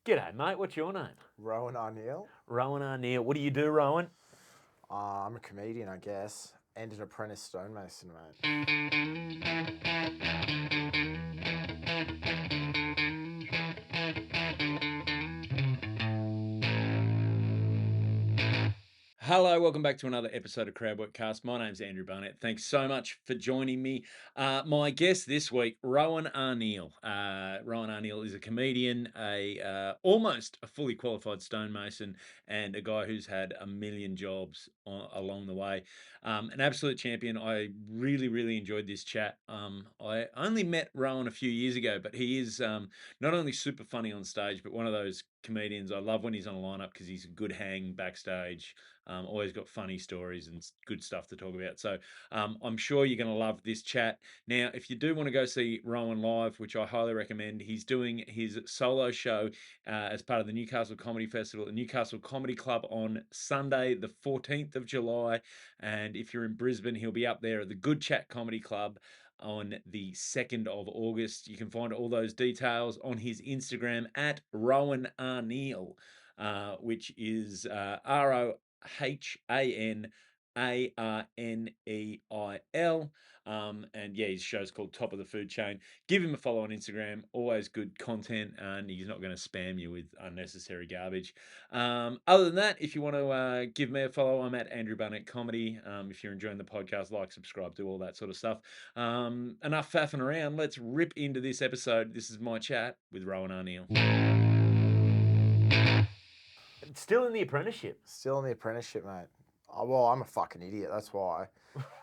G'day, mate. What's your name? Rohan Arneil. Rohan Arneil. What do you do, Rohan? I'm a comedian, I guess, and an apprentice stonemason, mate. Hello, welcome back to another episode of Crowdworkcast. My name's Andrew Barnett. Thanks so much for joining me. My guest this week, Rohan Arneil. Rohan Arneil is a comedian, almost a fully qualified stonemason, and a guy who's had a million jobs along the way. An absolute champion. I really enjoyed this chat. I only met Rohan a few years ago, but he is not only super funny on stage, but one of those comedians I love when he's on a lineup because he's a good hang backstage. Always got funny stories and good stuff to talk about. So I'm sure you're going to love this chat. Now, if you do want to go see Rohan live, which I highly recommend, he's doing his solo show as part of the Newcastle Comedy Festival at the Newcastle Comedy Club on Sunday, the 14th of July. And if you're in Brisbane, he'll be up there at the Good Chat Comedy Club on the 2nd of August. You can find all those details on his Instagram at Rohan Arneil, which is RohanArneil. And yeah, his show's called Top of the Food Chain. Give him a follow on Instagram. Always good content, and he's not going to spam you with unnecessary garbage. Other than that, if you want to give me a follow, I'm at Andrew Barnett Comedy. If you're enjoying the podcast, like, subscribe, do all that sort of stuff. Enough faffing around. Let's rip into this episode. This is my chat with Rohan Arneil. Still in the apprenticeship. Still in the apprenticeship, mate. Well, I'm a fucking idiot, that's why.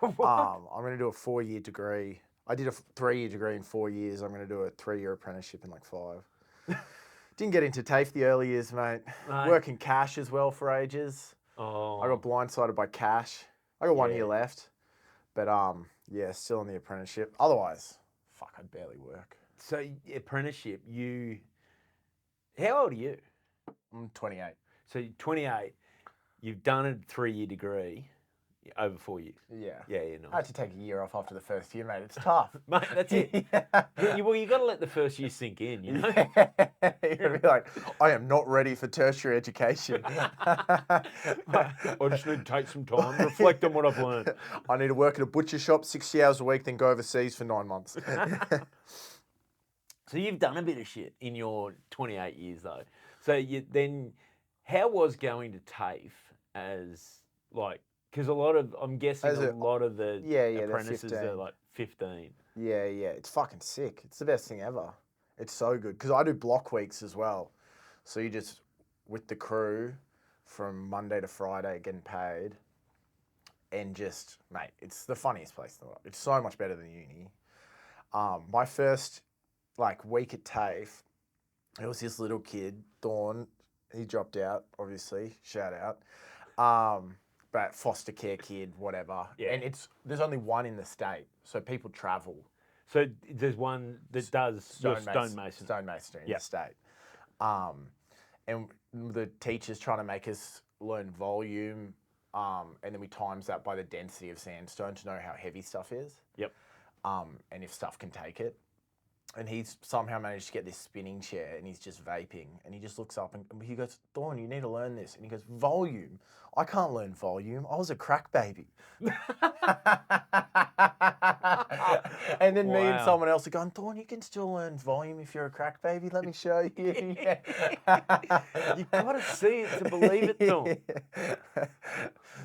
I'm going to do a 4-year degree. I did a 3-year degree in 4 years. I'm going to do a 3-year apprenticeship in like 5. Didn't get into TAFE the early years, mate. No. Working cash as well for ages. Oh, I got blindsided by cash. I got 1 year Yeah. left. But yeah, still in the apprenticeship. Otherwise, fuck, I'd barely work. so apprenticeship. How old are you? I'm 28. So you're 28. You've done a 3-year degree over 4 years. Yeah. Yeah, I had nice. to take a year off after the first year, mate. It's tough. Mate, that's it. Yeah. Well, you got to let the first year sink in, you know? You're gonna be like, I am not ready for tertiary education. I just need to take some time, reflect on what I've learned. I need to work at a butcher shop 60 hours a week, then go overseas for 9 months. So you've done a bit of shit in your 28 years, though. So how was going to TAFE as like? Because I'm guessing a lot of the they're apprentices 15. are like 15. Yeah, it's fucking sick. It's the best thing ever. It's so good. Because I do block weeks as well. So you just, with the crew, from Monday to Friday, getting paid. And just, mate, it's the funniest place in the world. It's so much better than uni. My first, week at TAFE, it was this little kid, Dawn. He dropped out, obviously. Shout out. But foster care kid, whatever. Yeah. And there's only one in the state. So people travel. So there's one that does stonemason. Stonemason in Yep. the state. And the teacher's trying to make us learn volume, and then we times that by the density of sandstone to know how heavy stuff is. Yep. And if stuff can take it. And he's somehow managed to get this spinning chair, and he's just vaping, and he just looks up and he goes, Dawn, you need to learn this. And he goes, volume? I can't learn volume. I was a crack baby. And then me and Wow. someone else are going, Dawn, you can still learn volume if you're a crack baby. Let me show you. You've got to see it to believe it, Dawn.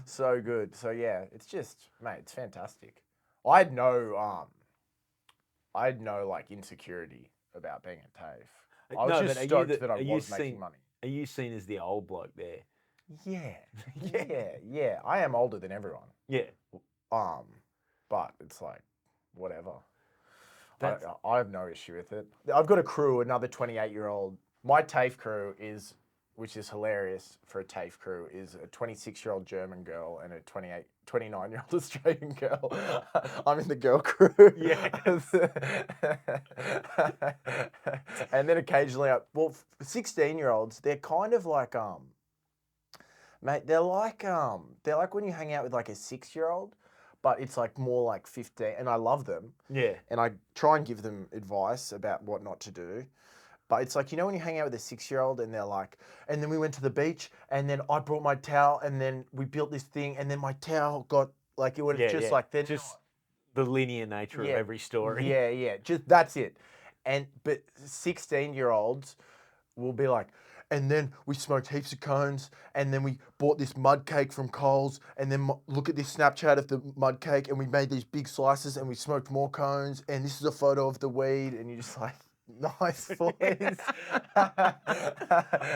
So good. So yeah, it's just, mate, it's fantastic. I had no insecurity about being at TAFE. I was just stoked that I was making money. Are you seen as the old bloke there? Yeah. I am older than everyone. Yeah. But it's like, whatever. That's- I have no issue with it. I've got a crew, another 28-year-old. My TAFE crew is, which is hilarious for a TAFE crew, is a 26-year-old German girl and a 29-year-old Australian girl. I'm in the girl crew. Yeah. And then occasionally, 16-year-olds, they're kind of like, mate, they're like when you hang out with like a 6-year-old, but it's like more like 15, and I love them. Yeah. And I try and give them advice about what not to do. But it's like, you know when you hang out with a 6-year-old and they're like, and then we went to the beach and then I brought my towel and then we built this thing and then my towel got like it was just like they're just the linear nature of every story. Yeah. Just that's it. But 16-year-olds will be like, and then we smoked heaps of cones, and then we bought this mud cake from Coles, and then look at this Snapchat of the mud cake, and we made these big slices, and we smoked more cones, and this is a photo of the weed, and you're just like, nice boys.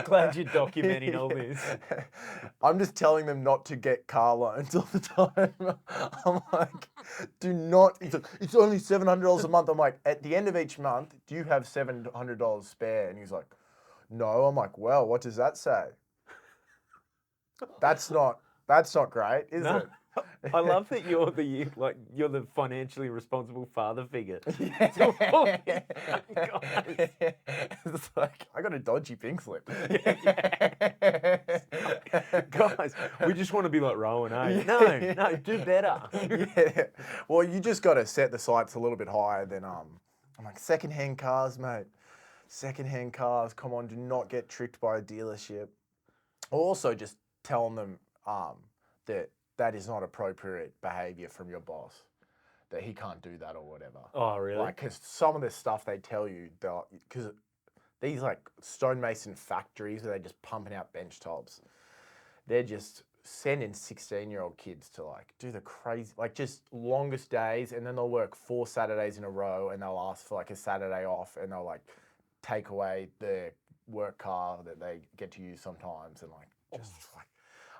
Glad you're documenting all this. I'm just telling them not to get car loans all the time. I'm like, do not. It's only $700 a month. I'm like, at the end of each month, do you have $700 spare? And he's like, no. I'm like, well, what does that say? That's not great, is it? I love that you're the financially responsible father figure. It's like, I got a dodgy pink slip. Guys, we just want to be like Rohan, eh? No, do better. Well, you just got to set the sights a little bit higher than I'm like, secondhand cars, mate. Secondhand cars, come on, do not get tricked by a dealership. Also, just telling them that is not appropriate behaviour from your boss, that he can't do that or whatever. Oh, really? Like, because some of the stuff they tell you, because these like stonemason factories where they're just pumping out bench tops, they're just sending 16-year-old kids to like do the crazy, like just longest days, and then they'll work 4 Saturdays in a row, and they'll ask for like a Saturday off, and they'll like take away their work car that they get to use sometimes, and like just like,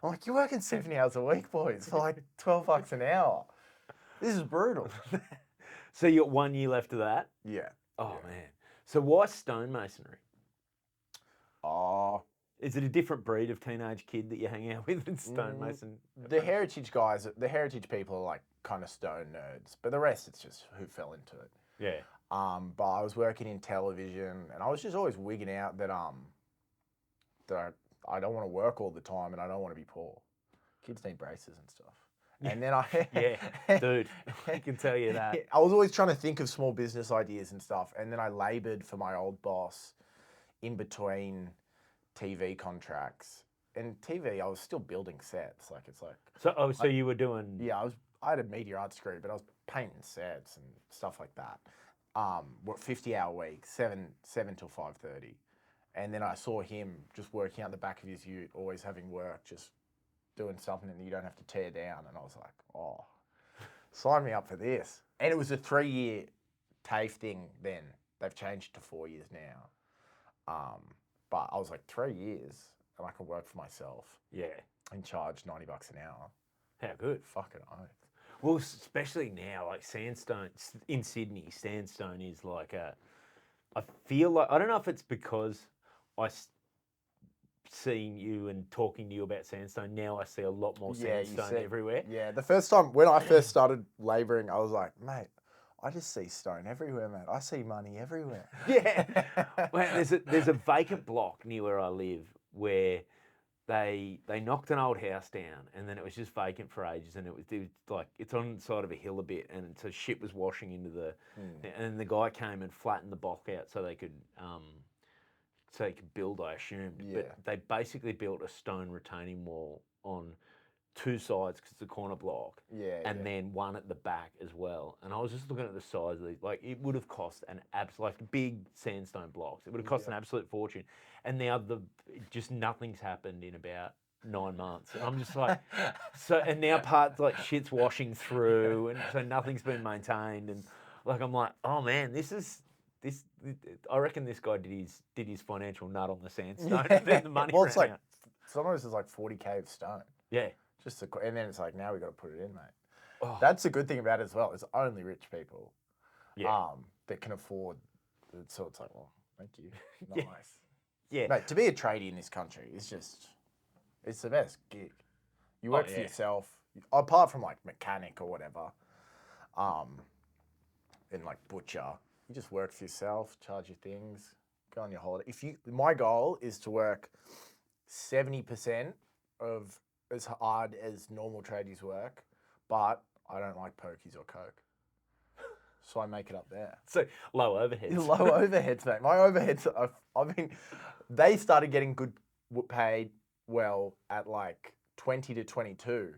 I'm like, you're working 70 hours a week, boys, for like $12 an hour. This is brutal. So you got 1 year left of that? Yeah. Oh, man. So why stonemasonry? Oh. Is it a different breed of teenage kid that you hang out with in stonemason? The heritage guys, the heritage people are like kind of stone nerds, but the rest, it's just who fell into it. Yeah. But I was working in television, and I was just always wigging out that I don't want to work all the time, and I don't want to be poor. Kids need braces and stuff. And then yeah, dude, I can tell you that. I was always trying to think of small business ideas and stuff, and then I laboured for my old boss in between TV contracts. And TV, I was still building sets. Like it's like. So you were doing. Yeah, I had a media arts degree, but I was painting sets and stuff like that. 50-hour weeks, 7 till 5:30. And then I saw him just working out the back of his ute, always having work, just doing something that you don't have to tear down. And I was like, oh, sign me up for this. And it was a 3-year TAFE thing then. They've changed to 4 years now. But I was like, 3 years, and I can work for myself. Yeah. And charge $90 an hour. How good. Fucking oath. Well, especially now, like sandstone in Sydney, sandstone is like I feel like, I don't know if it's because seeing you and talking to you about sandstone, now I see a lot more sandstone everywhere. Yeah, the first time, when I first started labouring, I was like, mate, I just see stone everywhere, mate. I see money everywhere. Yeah. Well, there's a vacant block near where I live where they knocked an old house down, and then it was just vacant for ages, and it was like, it's on the side of a hill a bit, and so shit was washing into and the guy came and flattened the block out so they could build, I assumed. Yeah. But they basically built a stone retaining wall on 2 sides because it's a corner block, and then one at the back as well. And I was just looking at the size of these, like it would have cost like big sandstone blocks. It would have cost an absolute fortune. And now just nothing's happened in about 9 months. And I'm just like, and now parts like shit's washing through, and so nothing's been maintained. And like I'm like, oh man, this. I reckon this guy did his financial nut on the sandstone. And the money. Well, it's like sometimes it's like 40K of stone. Yeah. And then it's like, now we got to put it in, mate. Oh. That's the good thing about it as well. It's only rich people, that can afford. So it's like, well, thank you, nice. Yeah. Mate, to be a tradie in this country is it's the best gig. You work for yourself, apart from like mechanic or whatever, and like butcher. You just work for yourself, charge your things, go on your holiday. My goal is to work 70% of as hard as normal tradies work, but I don't like pokies or coke. so I make it up there. So low overheads. Low overheads, mate. My overheads, they started getting good paid well at like 20 to 22.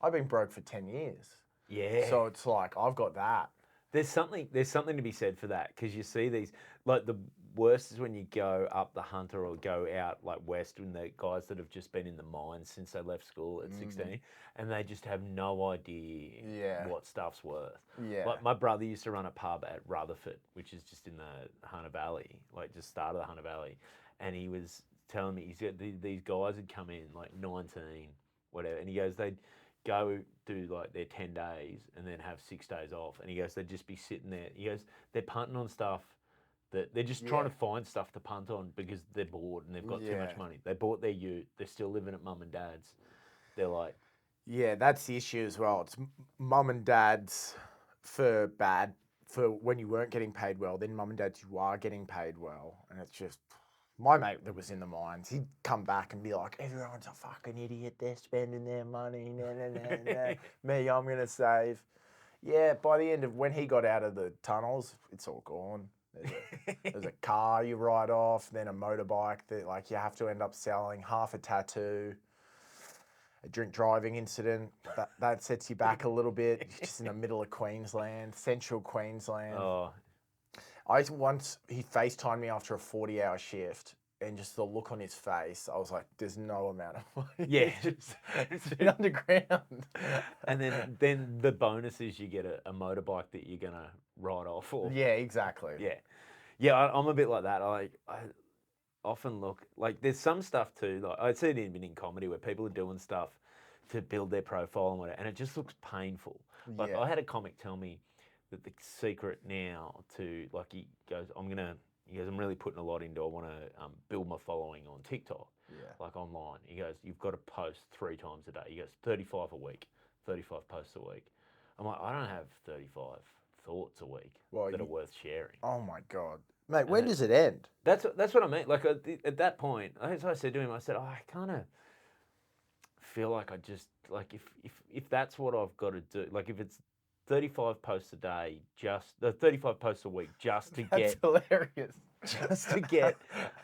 I've been broke for 10 years. Yeah. So it's like, I've got that. There's something to be said for that, because you see these, like the worst is when you go up the Hunter or go out like west, and the guys that have just been in the mines since they left school at 16, and they just have no idea what stuff's worth. Yeah. Like my brother used to run a pub at Rutherford, which is just in the Hunter Valley, like just start of the Hunter Valley, and he was telling me, he's got these guys had come in like 19, whatever, and he goes, they'd go do like their 10 days and then have 6 days off, and he goes, they'd just be sitting there. He goes, they're punting on stuff that they're just trying to find stuff to punt on because they're bored and they've got too much money. They bought their ute. They're still living at mum and dad's. They're like, yeah, that's the issue as well. It's mum and dad's for when you weren't getting paid well. Then mum and dad's, you are getting paid well, and it's just. My mate that was in the mines, he'd come back and be like, everyone's a fucking idiot. They're spending their money. Me, I'm going to save. Yeah, by the end of when he got out of the tunnels, it's all gone. There's a car you write off, then a motorbike that like you have to end up selling, half a tattoo, a drink driving incident. That sets you back a little bit. Just in the middle of Queensland, central Queensland. oh, He FaceTimed me after a 40-hour shift, and just the look on his face, I was like, there's no amount of money. yeah. It's been underground. And then the bonus is you get a motorbike that you're gonna ride off. Or Yeah, exactly. yeah. I'm a bit like that. I often look like there's some stuff too. Like I see it even in comedy where people are doing stuff to build their profile and whatever, and it just looks painful. Like Yeah. I had a comic tell me that the secret now to like he goes, I'm really putting a lot into. I want to build my following on TikTok, like online. He goes, you've got to post 3 times a day. He goes, 35 a week, 35 posts a week. I'm like, I don't have 35 thoughts a week that are worth sharing. Oh my God, mate, when does it end? That's what I mean. Like at that point, as I said to him, I said, I kind of feel like I just like if that's what I've got to do, like if it's 35 posts a day, just 35 posts a week, just to That's hilarious. just to get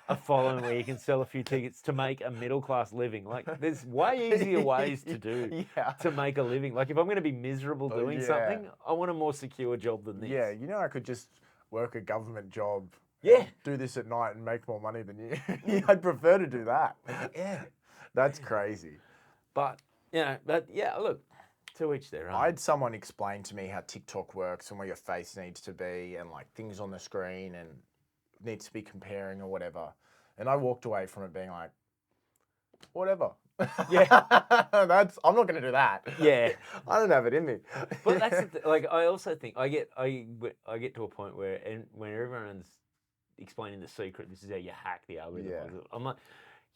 a following where you can sell a few tickets to make a middle class living. Like there's way easier ways to do to make a living. Like if I'm going to be miserable doing something, I want a more secure job than this. Yeah, you know, I could just work a government job. Yeah. Do this at night and make more money than you. I'd prefer to do that. Yeah. That's crazy. But look, to each their own. I had someone explain to me how TikTok works and where your face needs to be and like things on the screen and needs to be comparing or whatever. And I walked away from it being like, whatever. Yeah. I'm not going to do that. Yeah. I don't have it in me. But that's like I also think I get to a point where when everyone's explaining the secret, this is how you hack the algorithm. Yeah. I'm like,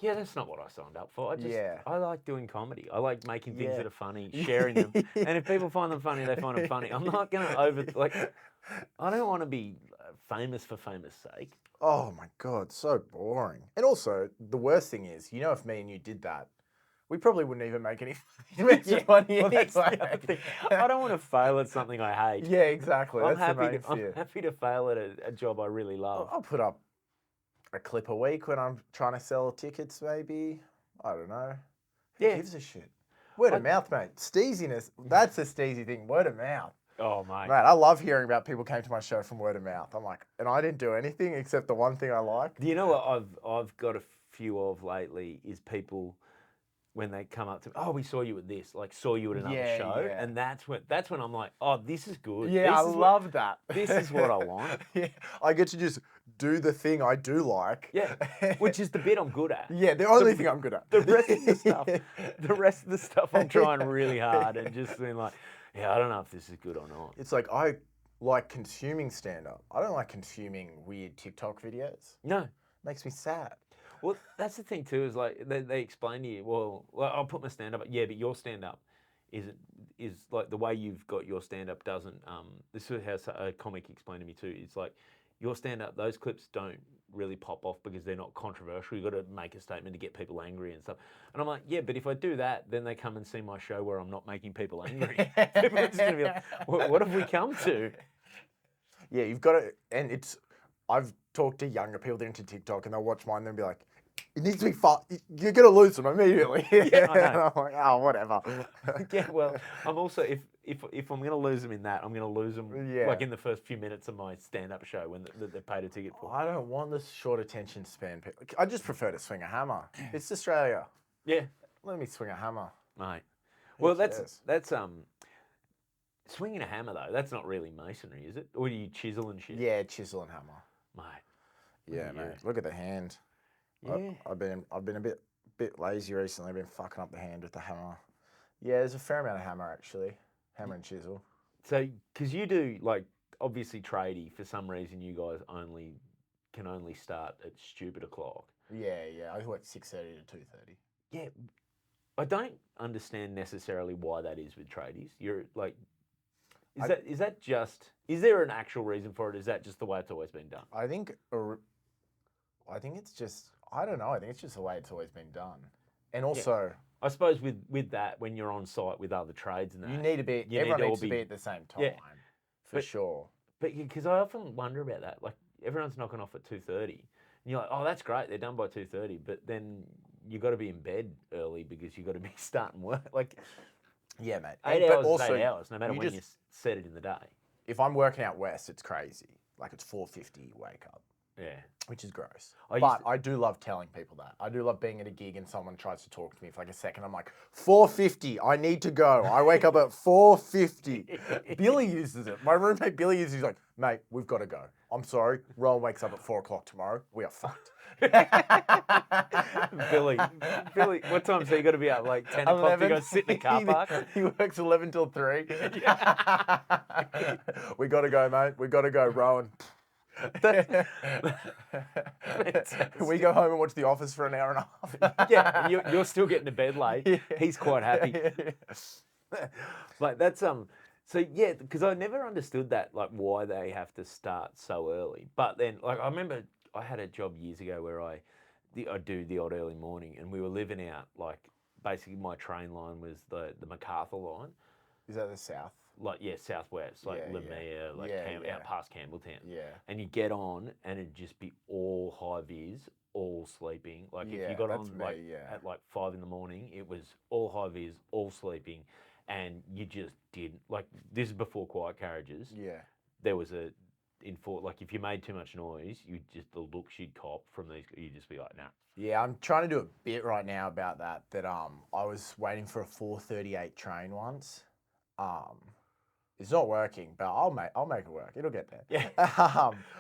yeah, that's not what I signed up for. I like doing comedy. I like making things that are funny, sharing them. And if people find them funny, they find them funny. I'm not going to I don't want to be famous for famous sake. Oh my God, so boring. And also, the worst thing is, you know, if me and you did that, we probably wouldn't even make any money. Well, that's the other thing. I don't want to fail at something I hate. Yeah, exactly. I'm That's happy to fail at a job I really love. I'll put up a clip a week when I'm trying to sell tickets, maybe. I don't know. Who gives a shit? Word of mouth, mate. Steeziness. That's a steezy thing. Word of mouth. Oh, mate. Mate, I love hearing about people came to my show from word of mouth. I'm like, and I didn't do anything except the one thing I liked. Do you know what I've got a few of lately is people when they come up to me, oh, we saw you at this, like saw you at another show. Yeah. And that's when I'm like, oh, this is good. Yeah, I love that. This is what I want. Yeah, I get to just do the thing I do like. Yeah, which is the bit I'm good at. Yeah, the only thing I'm good at. The rest of the stuff I'm trying really hard and just being like, yeah, I don't know if this is good or not. It's like I like consuming stand-up. I don't like consuming weird TikTok videos. No. Makes me sad. Well, that's the thing too, is like they explain to you, well, I'll put my stand-up, yeah, but your stand-up is like the way you've got your stand-up doesn't, this is how a comic explained to me too, it's like your stand-up, those clips don't really pop off because they're not controversial. You've got to make a statement to get people angry and stuff. And I'm like, yeah, but if I do that, then they come and see my show where I'm not making people angry. People are just going to be like, what have we come to? Yeah, you've got to, and it's. I've talked to younger people that are into TikTok, and they'll watch mine and they'll be like, "It needs to be fast. You're gonna lose them immediately." Yeah, I know. And I'm like, "Oh, whatever." Yeah, well, I'm also if I'm gonna lose them in that, I'm gonna lose them like in the first few minutes of my stand-up show when they're paid a ticket for. I don't want this short attention span. I just prefer to swing a hammer. It's Australia. Yeah, Let me swing a hammer. mate. Who Well, cares? that's swinging a hammer though. That's not really masonry, is it? Or do you chisel and shit? Yeah, chisel and hammer. Mate. Yeah, at you. mate. Look at the hand. Yeah. I've been a bit lazy recently. I've been fucking up the hand with the hammer. Yeah, there's a fair amount of hammer actually. Hammer and chisel. So, because you do like obviously tradie, for some reason you guys can only start at stupid o'clock. Yeah. I work 6:30 to 2:30. Yeah, I don't understand necessarily why that is with tradies. You're like, is there an actual reason for it? Is that just the way it's always been done? I think it's just, I don't know. I think it's just the way it's always been done. And also, I suppose with that, when you're on site with other trades and that, you need to be. Everyone needs to be at the same time, Yeah. for sure. But because I often wonder about that, like everyone's knocking off at 2:30, and you're like, oh, that's great, they're done by 2:30, but then you got to be in bed early because you got to be starting work. Like, Yeah, mate. 8 But hours also, is 8 hours, no matter you when just- you set it in the day. If I'm working out west, it's crazy. Like it's 4:50 wake up, Yeah. which is gross. I used But to- I do love telling people that. I do love being at a gig and someone tries to talk to me for like a second. I'm like, 4:50, I need to go. I wake up at 4:50. Billy uses it. My roommate Billy uses it. He's like, mate, we've got to go. I'm sorry. Rowan wakes up at 4 o'clock tomorrow. We are fucked. Billy, what time? So you got to be up like 10 o'clock to go sit in the car park? He works 11 till 3. We got to go, mate. We got to go, Rowan. We go home and watch The Office for an hour and a half. Yeah, you're still getting to bed late. Yeah. He's quite happy. Like that's So yeah, because I never understood that, like why they have to start so early. But then, like I remember I had a job years ago where I do the odd early morning, and we were living out like basically my train line was the MacArthur line. Is that the south? Like southwest, like Yeah, Lemire, like yeah. out past Campbelltown. Yeah. And you get on, and it'd just be all high vis, all sleeping. Like if you got on at like 5 in the morning, it was all high vis, all sleeping, and you just didn't like. This is before quiet carriages. Yeah. There was like if you made too much noise, the looks you'd cop from these, you'd just be like, nah. Yeah, I'm trying to do a bit right now about that. I was waiting for a 4:38 train once. It's not working, but I'll make it work. It'll get there. Yeah.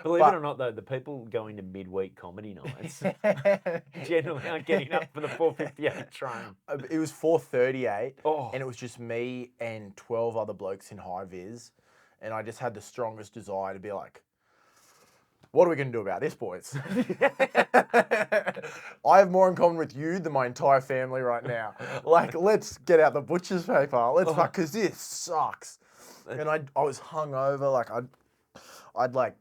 Believe it or not, though, the people going to midweek comedy nights generally aren't getting up for the 4:58 train. It was 4:38, Oh. and it was just me and 12 other blokes in high vis, and I just had the strongest desire to be like, what are we going to do about this, boys? I have more in common with you than my entire family right now. Like, let's get out the butcher's paper. Let's fuck, because this sucks. And I was hungover. Like, I'd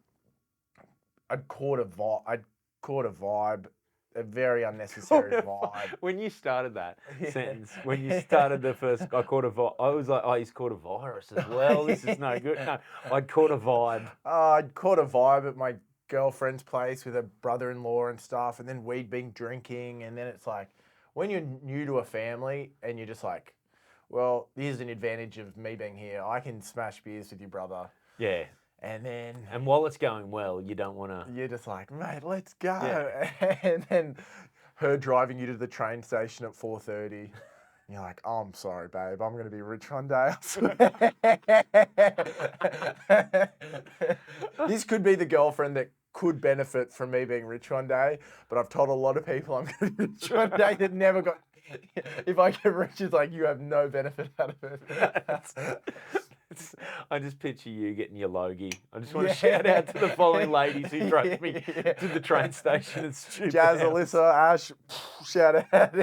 caught a vibe, a very unnecessary vibe. When you started that sentence, when you started the first, I caught a vibe, I was like, oh, he's caught a virus as well. This is no good. No, I'd caught a vibe. I'd caught a vibe at my girlfriend's place with her brother-in-law and stuff, and then we'd been drinking, and then it's like, when you're new to a family and you're just like, well, here's an advantage of me being here. I can smash beers with your brother. Yeah. And while it's going well, you don't want to. You're just like, mate, let's go. Yeah. And then her driving you to the train station at 4:30. And you're like, oh, I'm sorry, babe. I'm going to be rich one day. I swear. This could be the girlfriend that could benefit from me being rich one day, but I've told a lot of people I'm going to be rich one day that never got. If I get rich, it's like you have no benefit out of it. I just picture you getting your Logie. I just want to shout out to the following ladies who drove me to the train station and stupid. Jazz, Alyssa, Ash, shout out.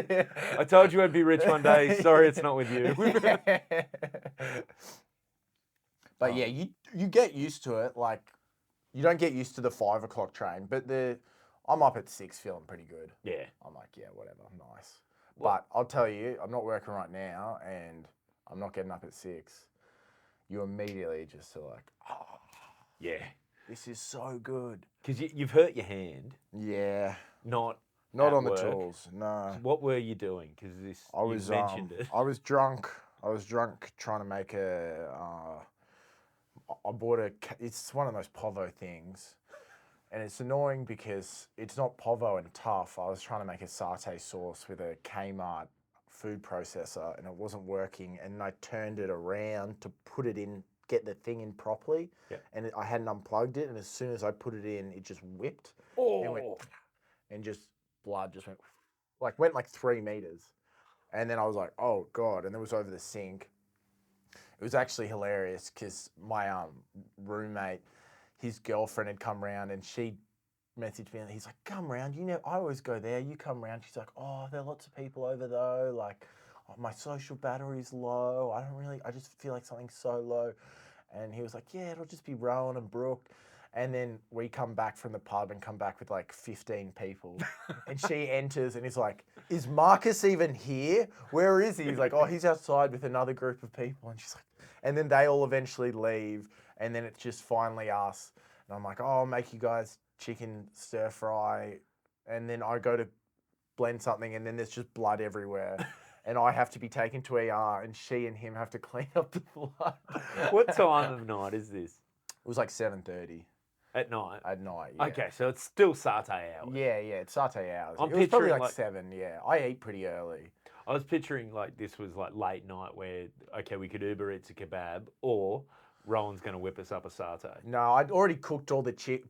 I told you I'd be rich one day. Sorry, it's not with you. But yeah, you get used to it. Like, you don't get used to the 5 o'clock train, but I'm up at 6 feeling pretty good. Yeah. I'm like, yeah, whatever, nice. But I'll tell you, I'm not working right now, and I'm not getting up at 6. You immediately just are like, oh. Yeah. This is so good. Because you've hurt your hand, Yeah. not on the work. tools, no. So what were you doing? Because you mentioned it. I was drunk. Trying to make I bought it's one of those povo things. And it's annoying because it's not povo and tough. I was trying to make a satay sauce with a Kmart food processor and it wasn't working. And I turned it around to put it in, get the thing in properly. Yeah. And I hadn't unplugged it. And as soon as I put it in, it just whipped. Oh. And just blood just went like 3 meters. And then I was like, oh God. And it was over the sink. It was actually hilarious because my roommate, his girlfriend had come round and she messaged me and he's like, come round, I always go there, you come round. She's like, oh, there are lots of people over though, like, oh, my social battery's low, I just feel like something's so low. And he was like, yeah, it'll just be Rowan and Brooke. And then we come back from the pub and come back with like 15 people. And she enters and is like, is Marcus even here? Where is he? He's like, oh, he's outside with another group of people. And she's like, and then they all eventually leave. And then it's just finally us. And I'm like, oh, I'll make you guys chicken stir fry. And then I go to blend something and then there's just blood everywhere. And I have to be taken to ER and she and him have to clean up the blood. What time of night is this? It was like 7:30. At night? At night, yeah. Okay, so it's still satay hours. Yeah, it's satay hours. I'm It was probably picturing, like 7, yeah. I eat pretty early. I was picturing like this was like late night where, okay, we could Uber Eats a kebab or Rowan's going to whip us up a satay. No, I'd already cooked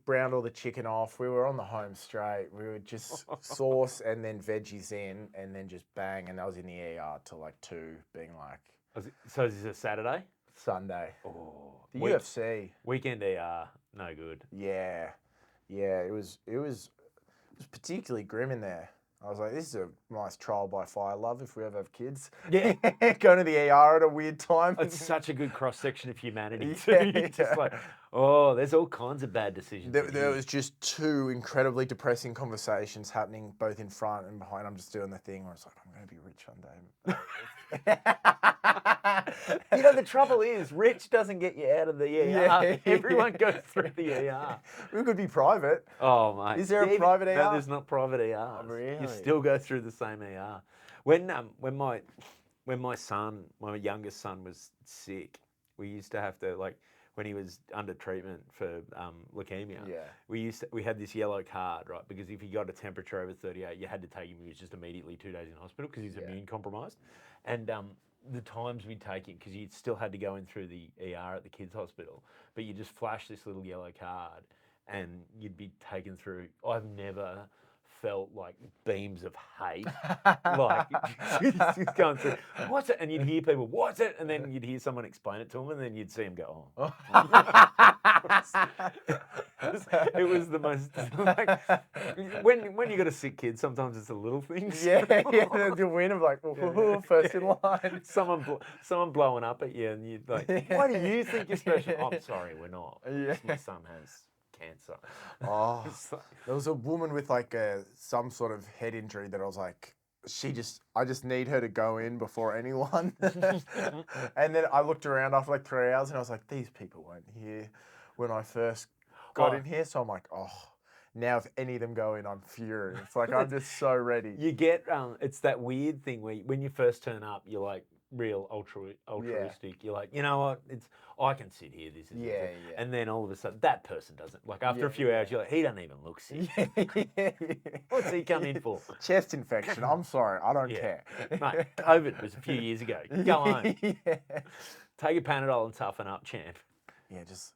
browned all the chicken off. We were on the home straight. We were just sauce and then veggies in and then just bang. And I was in the ER till like 2, being like... So is this a Saturday? Sunday. Oh, The UFC. Weekend ER, no good. Yeah. It was particularly grim in there. I was like, this is a nice trial by fire, love, if we ever have kids. Yeah. Going to the ER at a weird time. It's such a good cross-section of humanity, too. You're just like, oh, there's all kinds of bad decisions. There was just 2 incredibly depressing conversations happening both in front and behind. I'm just doing the thing where it's like, I'm going to be rich one day. The trouble is, rich doesn't get you out of the ER. Yeah. Everyone goes through the ER. We could be private. Oh, mate. Is there a private ER? No, there's not private ER. Oh, really? You still go through the same ER. When my youngest son was sick, we used to have to, like, when he was under treatment for leukemia, we had this yellow card, right? Because if he got a temperature over 38, you had to take him. He was just immediately 2 days in hospital because he's immune compromised. And the times we'd take him, because you still had to go in through the ER at the kids' hospital, but you just flash this little yellow card and you'd be taken through. I've never felt like beams of hate, like just going through, what's it? And you'd hear people, what's it? And then you'd hear someone explain it to them, and then you'd see them go, oh. It was the most, like, when you got a sick kid, sometimes it's the little things. Yeah, the win of like, first in line. Someone blowing up at you, and you're like, why do you think you're special? Oh, I'm sorry, we're not. My son has cancer. Oh, there was a woman with like some sort of head injury that I was like, I just need her to go in before anyone. And then I looked around after like 3 hours and I was like, these people weren't here when I first got in here. So I'm like, oh, now if any of them go in, I'm furious. Like, I'm just so ready. You get, it's that weird thing where when you first turn up, you're like, real altruistic. You're like, you know what? I can sit here. This is And then all of a sudden, that person doesn't. Like after a few hours, you're like, he doesn't even look sick. What's he come in for? Chest infection. I'm sorry, I don't care. Mate, COVID was a few years ago. Go home. Take a Panadol and toughen up, champ. Yeah, it's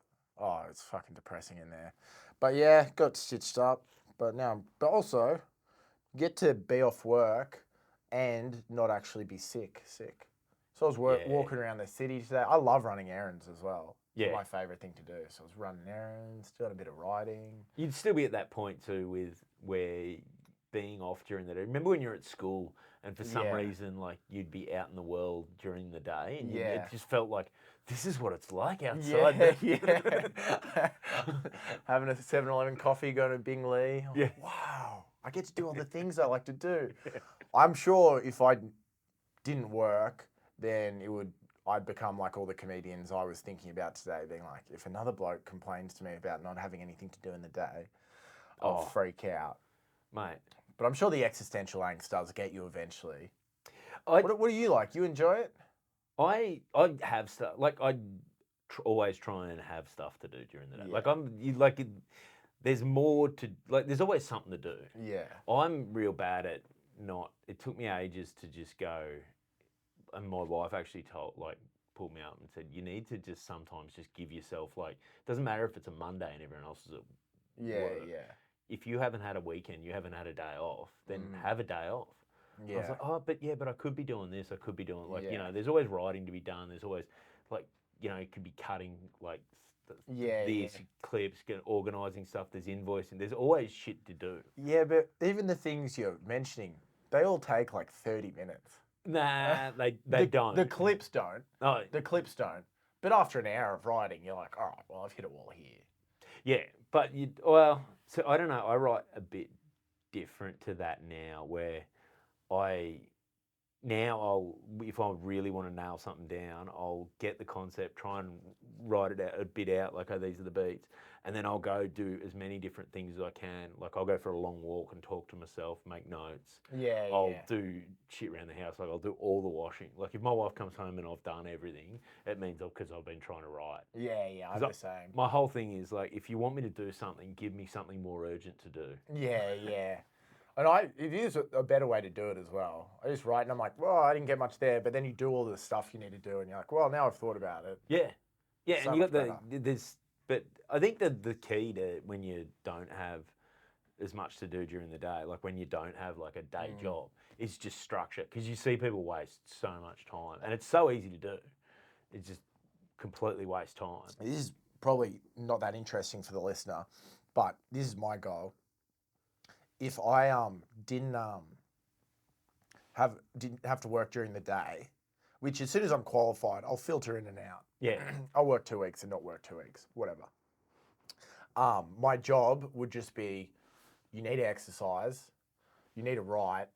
fucking depressing in there. But yeah, got stitched up. But also get to be off work and not actually be sick. So I was walking around the city today. I love running errands as well. It's my favourite thing to do. So I was running errands, doing a bit of riding. You'd still be at that point too with where being off during the day. Remember when you're at school and for some reason like you'd be out in the world during the day and it just felt like this is what it's like outside. Having a 7-Eleven coffee, going to Bing Lee. Like, wow, I get to do all the things I like to do. I'm sure if I didn't work, then I'd become like all the comedians I was thinking about today, being like, if another bloke complains to me about not having anything to do in the day, I'll freak out. Mate. But I'm sure the existential angst does get you eventually. I, what do you like? You enjoy it? I have stuff, like I always try and have stuff to do during the day. Yeah. Like there's more to, like there's always something to do. Yeah. I'm real bad at not, it took me ages to just go, and my wife actually pulled me up and said, you need to just sometimes just give yourself, like, it doesn't matter if it's a Monday and everyone else is at work. Yeah. If you haven't had a weekend, you haven't had a day off, then have a day off. Yeah. I was like, but I could be doing this, I could be doing, like, there's always writing to be done, there's always, like, it could be cutting, like, these clips, organising stuff, there's invoicing, there's always shit to do. Yeah, but even the things you're mentioning, they all take like 30 minutes. Nah, they don't. The clips don't. Oh. The clips don't. But after an hour of writing, you're like, all right, well, I've hit a wall here. Yeah, but so I don't know, I write a bit different to that now, where if I really want to nail something down, I'll get the concept, try and write it out, a bit out, like, oh, these are the beats, and then I'll go do as many different things as I can. Like, I'll go for a long walk and talk to myself, make notes. I'll do shit around the house, like I'll do all the washing. Like, if my wife comes home and I've done everything, it means because I've been trying to write. Yeah, I'm the same. My whole thing is, like, if you want me to do something, give me something more urgent to do. Yeah. And it is a better way to do it as well. I just write and I'm like, well, I didn't get much there, but then you do all the stuff you need to do and you're like, well, now I've thought about it. Yeah, so and you got but I think that the key to when you don't have as much to do during the day, like when you don't have like a day job, is just structure. Because you see people waste so much time, and it's so easy to do. It's just completely waste time. This is probably not that interesting for the listener, but this is my goal. If I didn't have to work during the day, which as soon as I'm qualified, I'll filter in and out. Yeah. I'll work 2 weeks and not work 2 weeks, whatever. My job would just be, you need to exercise, you need to write,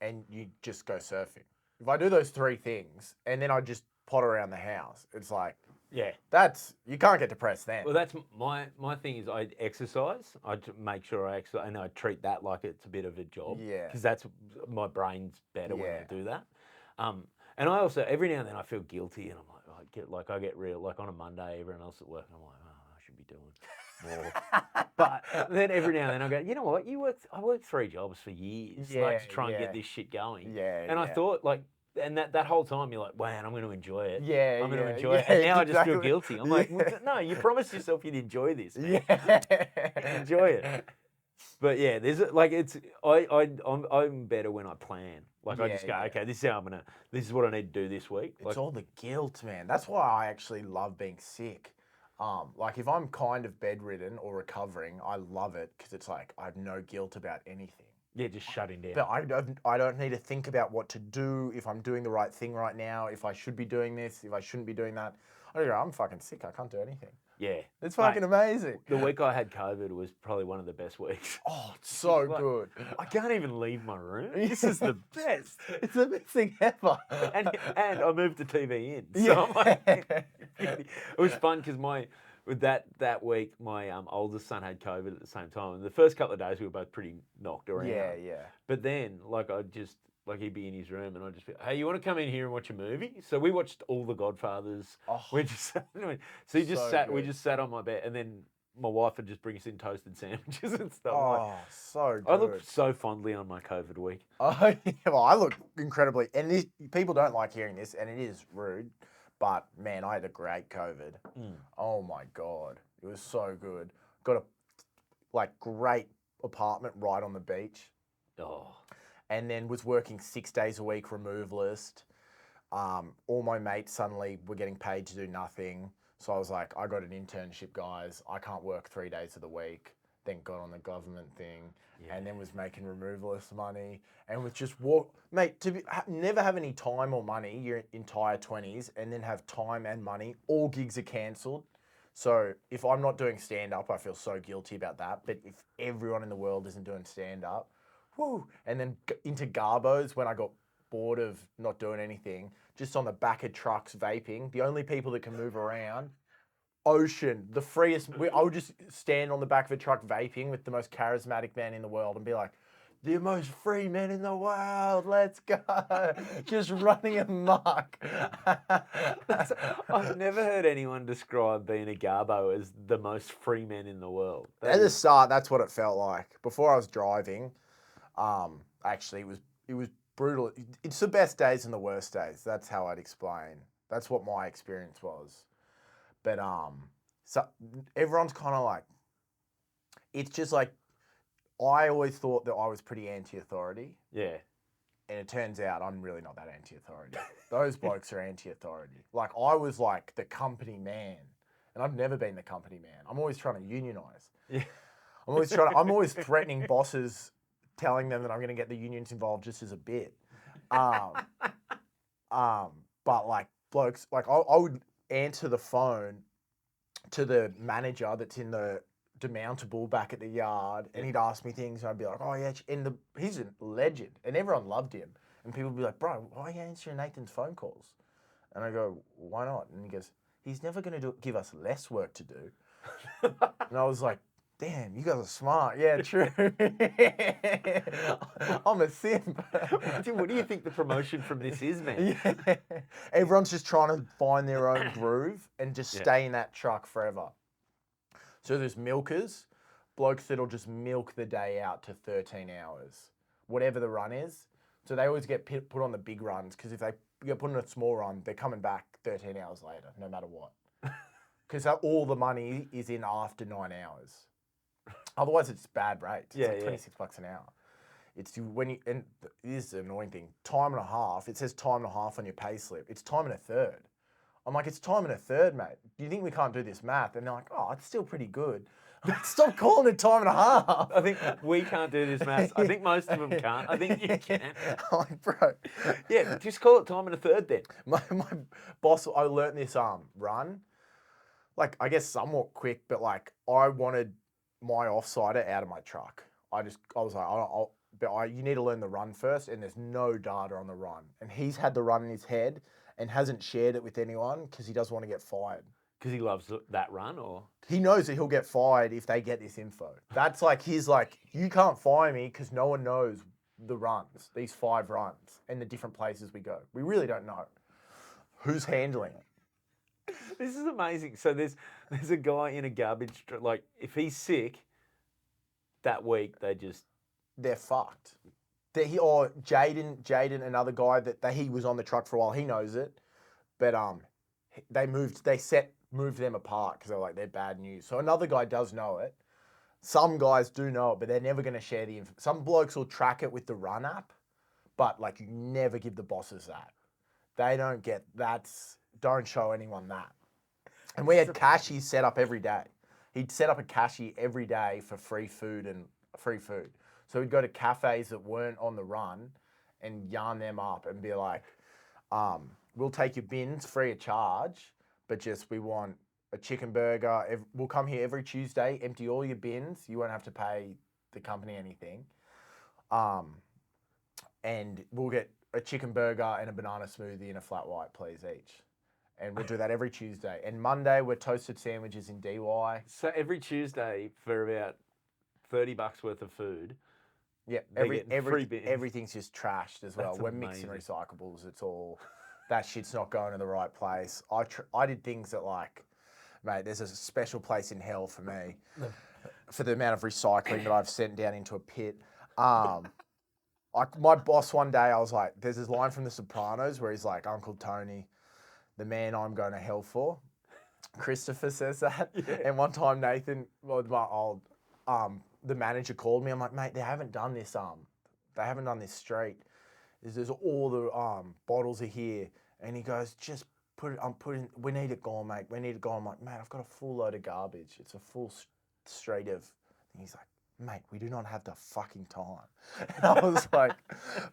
and you just go surfing. If I do those 3 things and then I just potter around the house, it's like, you can't get depressed then. Well, that's my thing is I exercise. I make sure I exercise, and I treat that like it's a bit of a job. Yeah. Because that's, my brain's better when I do that. And I also, every now and then I feel guilty, and I'm like, I get real, like on a Monday, everyone else at work, and I'm like, oh, I should be doing more. But then every now and then I go, you know what? I worked 3 jobs for years, like, to try and get this shit going. And I thought, like, and that whole time you're like, man, I'm going to enjoy it. I'm going to enjoy it. And now I just feel guilty. I'm like, well, no, you promised yourself you'd enjoy this, man. Enjoy it. But yeah, there's like, I'm better when I plan. Like, I just go, okay, this is what I need to do this week. It's all the guilt, man. That's why I actually love being sick. Like, if I'm kind of bedridden or recovering, I love it because it's like I have no guilt about anything. Yeah, just shutting down. But I don't need to think about what to do, if I'm doing the right thing right now, if I should be doing this, if I shouldn't be doing that. I don't know, I'm fucking sick. I can't do anything. Yeah. It's fucking amazing. The week I had COVID was probably one of the best weeks. Oh, it's so good. I can't even leave my room. This is the best. It's the best thing ever. And I moved the TV in. So I'm like, it was fun because that week, my oldest son had COVID at the same time. And the first couple of days, we were both pretty knocked around. Yeah. But then, like, he'd be in his room, and I'd just be, hey, you want to come in here and watch a movie? So we watched all the Godfathers. Oh, we just sat on my bed, and then my wife would just bring us in toasted sandwiches and stuff. Oh, so good. I looked so fondly on my COVID week. Oh, yeah, well, I look incredibly, and people don't like hearing this, and it is rude. But man, I had a great COVID. Oh my God. It was so good. Got a great apartment right on the beach. Oh. And then was working 6 days a week removalist. All my mates suddenly were getting paid to do nothing. So I was like, I got an internship, guys. I can't work 3 days of the week. Then got on the government thing, and then was making removalist money, and was just never have any time or money your entire 20s, and then have time and money. All gigs are cancelled. So if I'm not doing stand-up, I feel so guilty about that. But if everyone in the world isn't doing stand-up, woo! And then into Garbos when I got bored of not doing anything, just on the back of trucks vaping. The only people that can move around. Ocean, the freest. I would just stand on the back of a truck vaping with the most charismatic man in the world and be like, the most free men in the world, let's go. Just running amok. I've never heard anyone describe being a garbo as the most free man in the world. At the start, that's what it felt like. Before I was driving, actually, it was brutal. It's the best days and the worst days. That's how I'd explain. That's what my experience was. But so everyone's kind of like, it's just like, I always thought that I was pretty anti-authority. Yeah. And it turns out I'm really not that anti-authority. Those blokes are anti-authority. Like, I was like the company man. And I've never been the company man. I'm always trying to unionize. Yeah. I'm always threatening bosses, telling them that I'm going to get the unions involved just as a bit. But like blokes, like I would answer the phone to the manager that's in the demountable back at the yard, and he'd ask me things, and I'd be like, oh yeah, and he's a legend, and everyone loved him. And people would be like, bro, why are you answering Nathan's phone calls? And I go, why not? And he goes, he's never going to give us less work to do. And I was like, damn, you guys are smart. Yeah, true. I'm a simp. What do you think the promotion from this is, man? Yeah. Everyone's just trying to find their own groove and just stay in that truck forever. So there's milkers, blokes that'll just milk the day out to 13 hours, whatever the run is. So they always get put on the big runs, because if they get put on a small run, they're coming back 13 hours later, no matter what. Because all the money is in after 9 hours. Otherwise, it's bad rates. It's like $26 an hour. It's when you, and this is the annoying thing, time and a half. It says time and a half on your pay slip. It's time and a third. I'm like, it's time and a third, mate. Do you think we can't do this math? And they're like, oh, it's still pretty good. Stop calling it time and a half. I think we can't do this math. I think most of them can't. I think you can. I'm like, bro. Yeah, just call it time and a third then. My boss, I learnt this run, like, I guess somewhat quick, but like, I wanted my offsider out of my truck. I was like, you need to learn the run first, and there's no data on the run. And he's had the run in his head and hasn't shared it with anyone because he doesn't want to get fired. Because he loves that run, or? He knows that he'll get fired if they get this info. That's like, he's like, you can't fire me because no one knows the runs, these 5 runs, and the different places we go. We really don't know who's handling it. This is amazing. So there's a guy in a garbage truck, like, if he's sick that week, they're fucked. Or Jaden, another guy that he was on the truck for a while, he knows it, but they moved them apart because they're like, they're bad news. So another guy does know it. Some guys do know it, but they're never going to share the info. Some blokes will track it with the Run app, but like, you never give the bosses that. They don't get don't show anyone that. And we had cashies set up every day. He'd set up a cashier every day for free food. So we'd go to cafes that weren't on the run and yarn them up and be like, we'll take your bins free of charge, but we want a chicken burger. We'll come here every Tuesday, empty all your bins. You won't have to pay the company anything. And we'll get a chicken burger and a banana smoothie and a flat white, please, each. And we'll do that every Tuesday. And Monday, we're toasted sandwiches in DY. So every Tuesday for about $30 worth of food. Yeah, everything's just trashed as well. That's We're amazing. mixing recyclables. It's all, that shit's not going to the right place. I did things that, like, mate, there's a special place in hell for me for the amount of recycling that I've sent down into a pit. My boss one day, I was like, there's this line from The Sopranos where he's like, Uncle Tony, the man I'm going to hell for. Christopher says that. Yeah. And one time Nathan, the manager called me. I'm like, mate, they haven't done this street. There's all the bottles are here. And he goes, just we need it gone, mate. We need it gone. I'm like, mate, I've got a full load of garbage. It's a full street of, and he's like, mate, we do not have the fucking time. And I was like,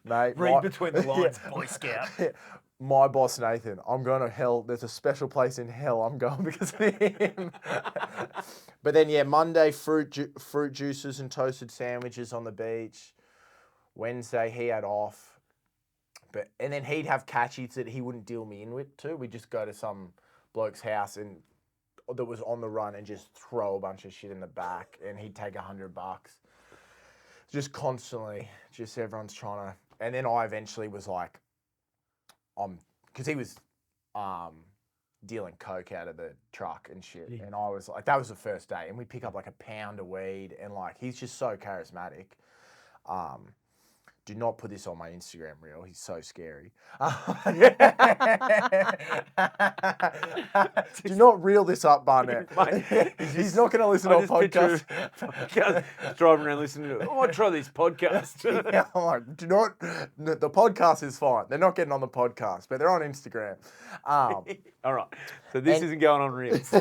mate. Read between the lines, Boy Scout. My boss, Nathan, I'm going to hell. There's a special place in hell I'm going because of him. But then, yeah, Monday, fruit juices and toasted sandwiches on the beach. Wednesday, he had off. And then he'd have catchies that he wouldn't deal me in with too. We'd just go to some bloke's house and that was on the run and just throw a bunch of shit in the back, and he'd take $100. Just constantly, just everyone's trying to. And then I eventually was like, because he was dealing coke out of the truck and shit, and I was like, that was the first day, and we pick up like a pound of weed, and like he's just so charismatic. Do not put this on my Instagram reel. He's so scary. Do not reel this up, Barnett. He's not going to listen to a podcast. Driving around listening to, I try these podcasts. Yeah, I'm like, do not. The podcast is fine. They're not getting on the podcast, but they're on Instagram. All right. So this isn't going on reels.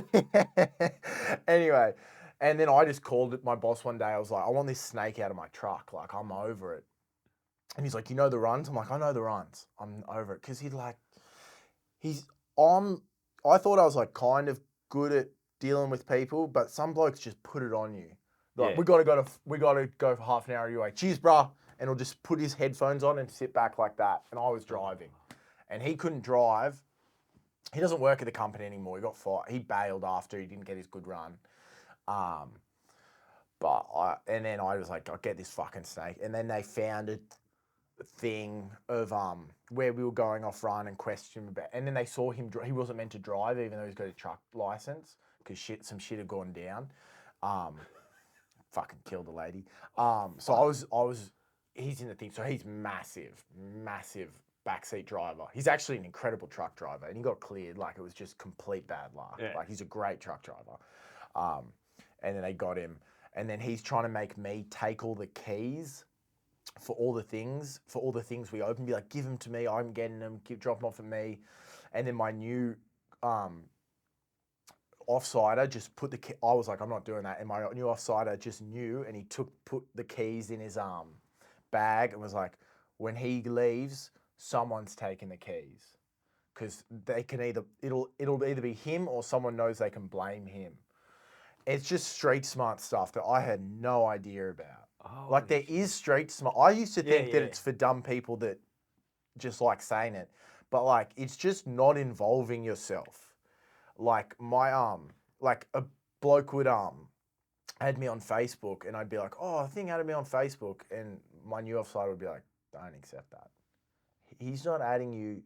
Anyway, and then I just called my boss one day. I was like, I want this snake out of my truck. Like, I'm over it. And he's like, you know the runs? I'm like, I know the runs. I'm over it. Because I thought I was like kind of good at dealing with people, but some blokes just put it on you. Like, we gotta go for half an hour anyway. Cheers, bruh. And he'll just put his headphones on and sit back like that. And I was driving. And he couldn't drive. He doesn't work at the company anymore. He got fired. He bailed after he didn't get his good run. And then I was like, I'll get this fucking snake. And then they found a thing of where we were going off run and questioned him about, and then they saw him. He wasn't meant to drive, even though he's got a truck license, because some shit had gone down. Fucking killed the lady. So I was. He's in the thing. So he's massive backseat driver. He's actually an incredible truck driver, and he got cleared. Like, it was just complete bad luck. Yeah. Like, he's a great truck driver. And then they got him, and then he's trying to make me take all the keys for all the things we open, be like, give them to me, I'm getting them, drop them off at me. And then my new offsider just put I was like, I'm not doing that. And my new offsider just knew, and he put the keys in his bag and was like, when he leaves, someone's taking the keys. Because they can it'll either be him or someone knows they can blame him. It's just street smart stuff that I had no idea about. Oh, like, there is street smart. I used to think that it's for dumb people that just like saying it, but like, it's just not involving yourself. Like, like a bloke would add me on Facebook, and I'd be like, oh, I think added me on Facebook, and my new offside would be like, don't accept that. He's not adding you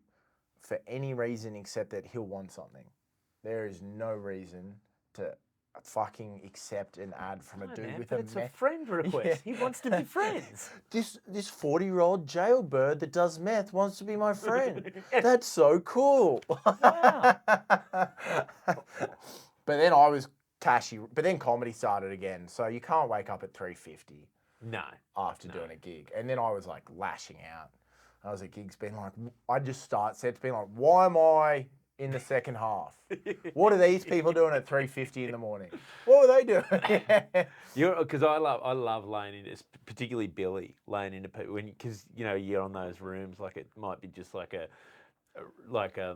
for any reason except that he'll want something. There is no reason to fucking accept an ad from a dude with it's a friend request. Yeah. He wants to be friends. This 40-year-old jailbird that does meth wants to be my friend. That's so cool. Wow. But then I was cashy. But then comedy started again, so you can't wake up at 3:50. No. After doing a gig, and then I was like lashing out. I was at gigs being like, I just start sets being like, why am I in the second half? What are these people doing at 3:50 in the morning? What were they doing? Because I love laying into, particularly Billy, laying into people, because you're on those rooms, like, it might be just like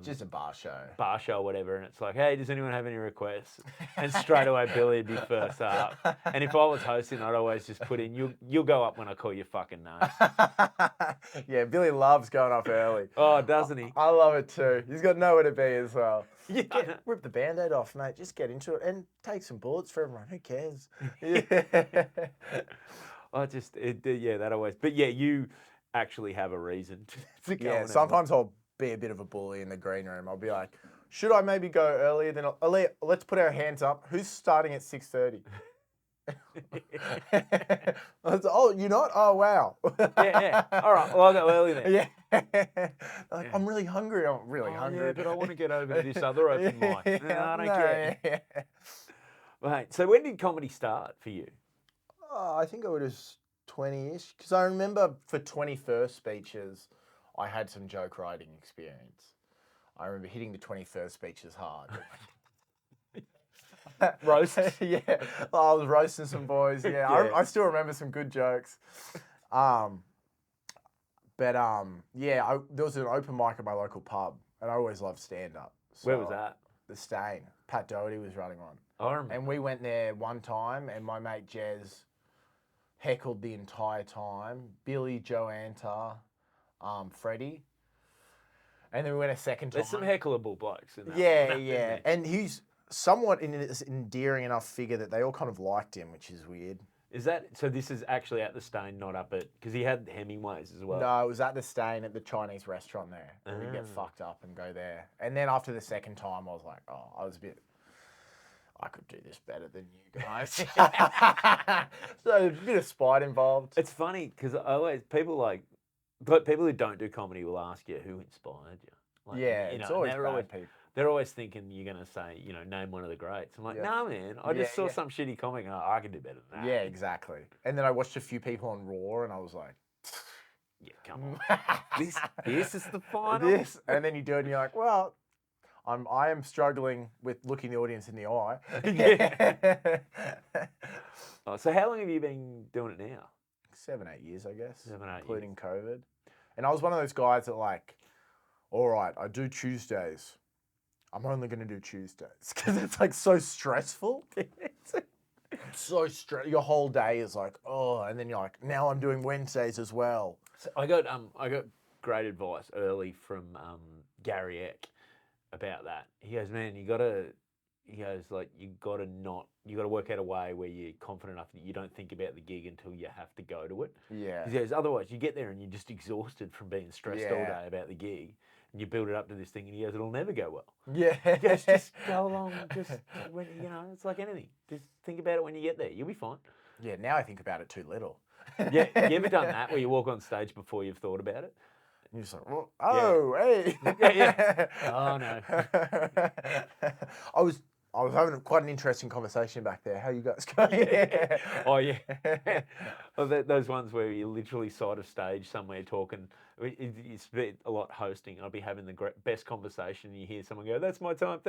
just a bar show or whatever, and it's like, hey, does anyone have any requests? And straight away Billy would be first up. And if I was hosting, I'd always just put in, you'll go up when I call your fucking name. Yeah, Billy loves going up early. Oh, doesn't he? I love it too. He's got nowhere to be as well. Yeah. Rip the Band-Aid off, mate. Just get into it and take some bullets for everyone. Who cares? Yeah. That always. But yeah, you actually have a reason to go. Yeah, sometimes I'll be a bit of a bully in the green room. I'll be like, should I maybe go earlier than... Let's put our hands up. Who's starting at 6:30? Oh, you're not? Oh, wow. Yeah. All right, well, I'll go early then. Yeah. Like, I'm really hungry. I'm really hungry. Yeah, but I want to get over to this other open mic. No, I don't care. Yeah. Right, so when did comedy start for you? Oh, I think I was 20-ish. Because I remember for 21st speeches, I had some joke writing experience. I remember hitting the 21st speeches hard. Roast? Yeah. I was roasting some boys. Yeah. I still remember some good jokes. There was an open mic at my local pub, and I always loved stand-up. So where was that? The Stain. Pat Doherty was running one. I remember. And we went there one time, and my mate Jez heckled the entire time. Billy, Joe Antar, Freddie. And then we went a second time. There's some heckleable blokes in that. Yeah, one, yeah. isn't there? And he's somewhat in this endearing enough figure that they all kind of liked him, which is weird. Is that so? This is actually at the Stain, not up at because he had Hemingway's as well. No, it was at the Stain at the Chinese restaurant there. We'd get fucked up and go there. And then after the second time, I was like, oh, I could do this better than you guys. So there's a bit of spite involved. It's funny because people who don't do comedy will ask you who inspired you. Like, yeah, you it's know, always they're bad always people. they're always thinking you're gonna say, name one of the greats. I'm like, Yeah. no, man, I just saw Yeah. some shitty comic and I can do better than that. Yeah, exactly. And then I watched a few people on Raw, and I was like, Yeah, come on. This is the final. and then you do it, and you're like, well, I am struggling with looking the audience in the eye. Yeah. Oh, so how long have you been doing it now? 7-8 years, I guess. 7, 8 including COVID. And I was one of those guys that like, all right, I do Tuesdays. I'm only going to do Tuesdays because it's like so stressful. It's so stressful. Your whole day is like, oh, and then you're like, now I'm doing Wednesdays as well. So I got great advice early from Gary Eck about that. He goes, man, you gotta work out a way where you're confident enough that you don't think about the gig until you have to go to it. Yeah. He goes, otherwise you get there and you're just exhausted from being stressed all Yeah. day about the gig, and you build it up to this thing, and he goes, it'll never go well. Yeah. He goes, just go along, just when it's like anything. Just think about it when you get there. You'll be fine. Yeah, now I think about it too little. Yeah, you ever done that where you walk on stage before you've thought about it? You're just like, oh, hey. Yeah. Oh no. I was having quite an interesting conversation back there. How you guys going? Oh yeah. Well, those ones where you're literally side of stage somewhere talking. It's a lot hosting. I'll be having the best conversation. And you hear someone go, "That's my time."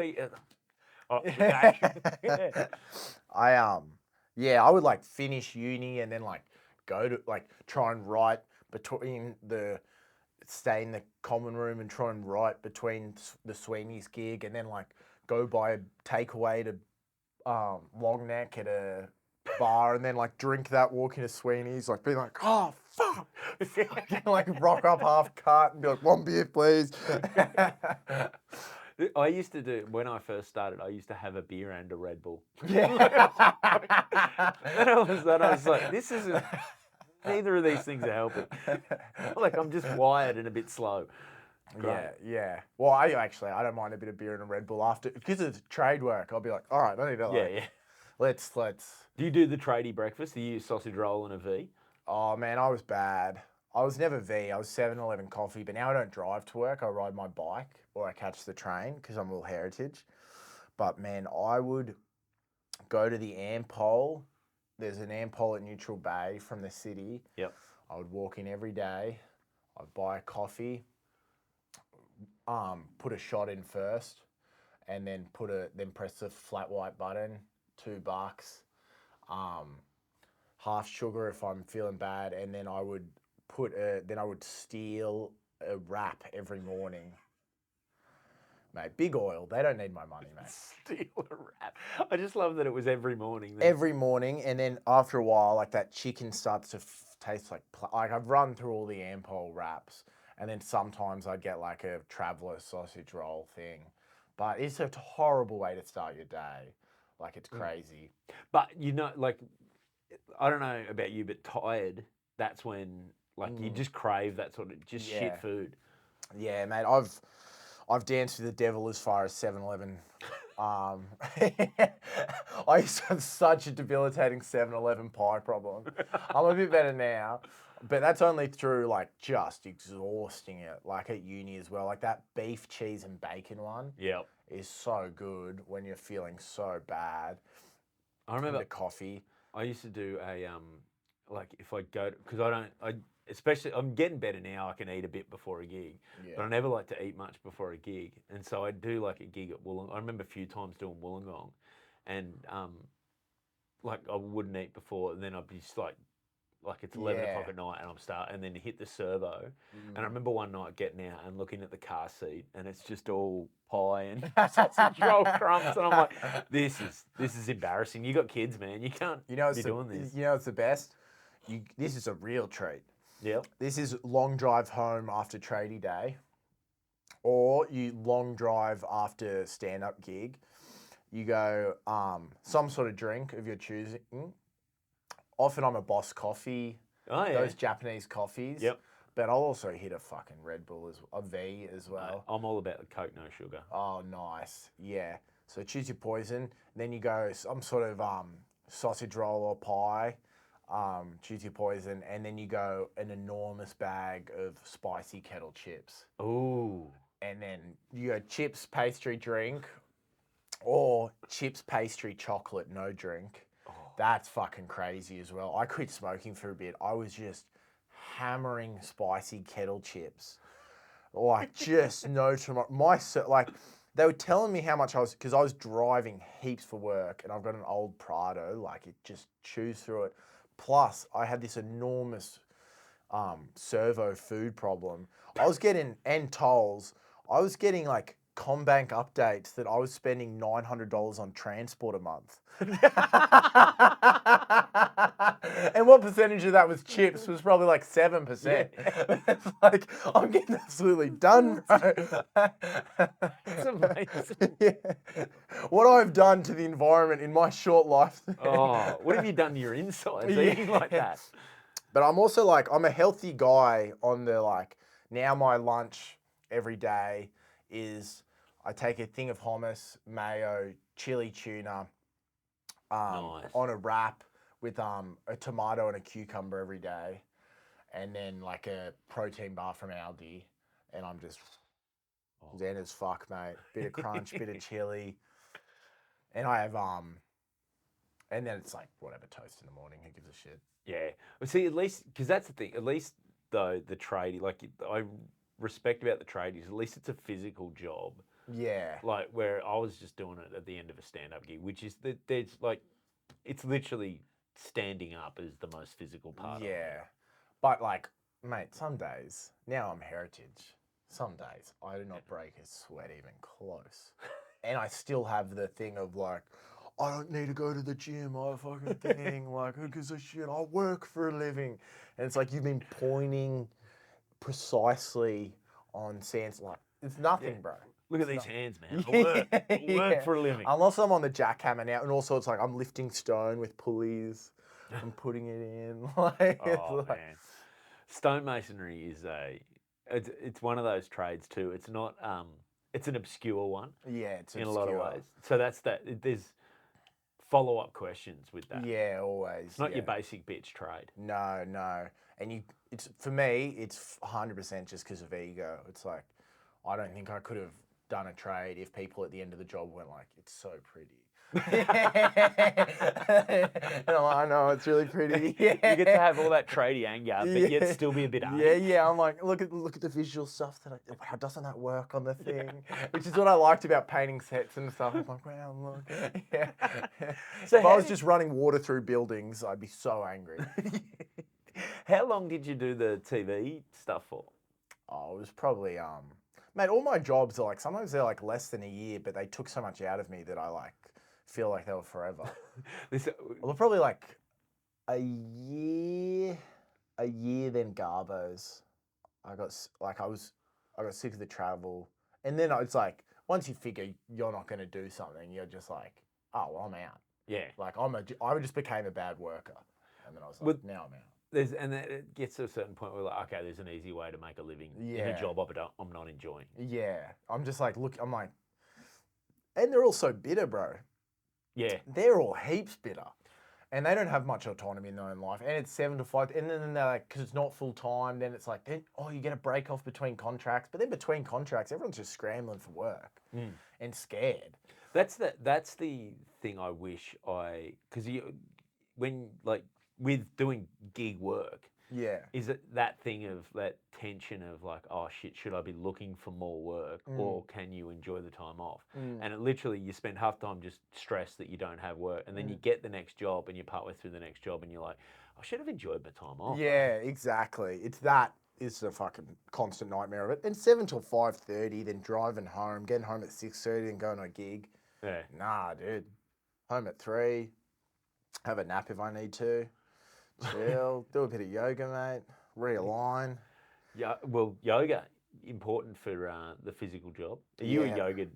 Oh, okay. Yeah. I would like finish uni and then like go to like try and write stay in the common room and try and write between the Sweeney's gig, and then like go buy a takeaway to Long Neck at a bar, and then like drink that, walk into Sweeney's, like be like, oh fuck, like rock up half cut and be like, one beer please. I used to do, when I first started, I used to have a beer and a Red Bull. Yeah. And I was like, this isn't, neither of these things are helping. Like, I'm just wired and a bit slow. Great. Yeah. Well, I don't mind a bit of beer and a Red Bull after, because it's trade work. I'll be like, all right, I need to like, Yeah. let's. Do you do the tradie breakfast? Do you use sausage roll and a V? Oh man, I was bad. I was never V. I was 7-Eleven coffee, but now I don't drive to work. I ride my bike or I catch the train because I'm all heritage. But man, I would go to the Ampol. There's an Ampol at Neutral Bay from the city. Yep. I would walk in every day. I'd buy a coffee. Put a shot in first, and then press the flat white button. $2. Half sugar if I'm feeling bad, and then I would steal a wrap every morning. Mate, big oil. They don't need my money, mate. Steal a wrap. I just love that it was every morning. Every morning, and then after a while, like that chicken starts to taste like I've run through all the Ampol wraps, and then sometimes I'd get like a traveller sausage roll thing. But it's a horrible way to start your day. Like, it's crazy. But, like, I don't know about you, but tired, that's when, like, you just crave that sort of shit food. Yeah, mate. I've danced with the devil as far as 7-Eleven. I used to have such a debilitating 7-Eleven pie problem. I'm a bit better now. But that's only through, like, just exhausting it. Like, at uni as well. Like, that beef, cheese, and bacon one is so good when you're feeling so bad. I remember the coffee. I used to do like, if I go, because especially, I'm getting better now, I can eat a bit before a gig. Yeah. But I never like to eat much before a gig. And so I do, like, a gig at Wollongong. I remember a few times doing Wollongong. And, like, I wouldn't eat before, and then I'd be just like it's 11 o'clock at night, and and then hit the servo. And I remember one night getting out and looking at the car seat, and it's just all pie and sausage roll crumbs, and I'm like, this is embarrassing. You got kids, man. You can't be doing this. You know what's the best? This is a real treat. Yep. This is long drive home after tradie day. Or you long drive after stand-up gig. You go some sort of drink of your choosing. Often I'm a Boss Coffee. Oh yeah. Those Japanese coffees. Yep. But I'll also hit a fucking Red Bull a V as well. I'm all about the Coke, no sugar. Oh, nice. Yeah. So choose your poison. Then you go some sort of sausage roll or pie. Choose your poison. And then you go an enormous bag of spicy kettle chips. Ooh. And then you go chips, pastry, drink. Or chips, pastry, chocolate, no drink. Oh. That's fucking crazy as well. I quit smoking for a bit. I was just hammering spicy kettle chips. Like, just no tomorrow. Like, they were telling me how much because I was driving heaps for work and I've got an old Prado, like, it just chews through it. Plus, I had this enormous servo food problem. I was getting, and tolls, I was getting, like, Combank updates that I was spending $900 on transport a month. And what percentage of that was chips was probably like 7%. Yeah. It's like, I'm getting absolutely done, bro. It's amazing. Yeah. What I've done to the environment in my short life. Oh, what have you done to your insides eating like that? But I'm also like, I'm a healthy guy on the like, now my lunch every day is I take a thing of hummus, mayo, chili tuna, Nice. on a wrap with a tomato and a cucumber every day, and then like a protein bar from Aldi, and I'm just zen as fuck, mate. Bit of crunch, bit of chili, and I have and then it's like whatever, toast in the morning. Who gives a shit? Yeah. Well, see, at least because that's the thing. At least though the tradie, like I respect about the tradies. At least it's a physical job. Yeah. Like where I was just doing it at the end of a stand-up gig, which is that there's like, it's literally standing up is the most physical part. Yeah. But like, mate, some days, now I'm heritage. Some days I do not break a sweat even close. And I still have the thing of like, I don't need to go to the gym. I fucking thing. Like, who gives a shit? I work for a living. And it's like you've been pointing precisely on Sans. Like, it's nothing, bro. Look at these hands, man. I work for a living. I'm also on the jackhammer now, and also it's like I'm lifting stone with pulleys. I'm putting it in. Like, Man, stonemasonry is it's one of those trades too. It's not it's an obscure one. Yeah, it's in obscure. a lot of ways. So that's that. There's follow-up questions with that. Yeah, always. It's not your basic bitch trade. No. And it's for me, it's 100% just because of ego. It's like, I don't think I could have done a trade if people at the end of the job went like, it's so pretty. And I'm like, I know, it's really pretty. Yeah. You get to have all that tradie anger, but yet still be a bit Yeah. I'm like, look at the visual stuff how doesn't that work on the thing? Which is what I liked about painting sets and stuff. I'm like, wow, look. Yeah. So if I was just running water through buildings, I'd be so angry. How long did you do the TV stuff for? Oh, it was probably mate, all my jobs are like, sometimes they're like less than a year, but they took so much out of me that I like feel like they were forever. Well, probably like a year then Garbo's. I got sick of the travel, and then it's like once you figure you're not going to do something, you're just like, oh, well, I'm out. Yeah. Like I just became a bad worker, and then I was like, now I'm out. And then it gets to a certain point where like, okay, there's an easy way to make a living in a job I'm not enjoying. Yeah, I'm just like, look, I'm like, and they're all so bitter, bro. Yeah. They're all heaps bitter. And they don't have much autonomy in their own life. And it's 7 to 5. And then they're like, because it's not full time, then it's like, you get a break off between contracts. But then between contracts, everyone's just scrambling for work and scared. That's the thing I wish because when like with doing gig work, is it that thing of that tension of like, oh shit, should I be looking for more work or can you enjoy the time off? And it literally, you spend half time just stressed that you don't have work, and then you get the next job and you're partway through the next job and you're like, I should have enjoyed my time off. Yeah, exactly. It's that is the fucking constant nightmare of it. And 7 till 5:30, then driving home, getting home at 6:30 and going to a gig. Yeah. Nah, dude. Home at 3. Have a nap if I need to. Chill, do a bit of yoga, mate. Realign. Yeah, well, yoga important for the physical job? Are you a Yeah. yoga?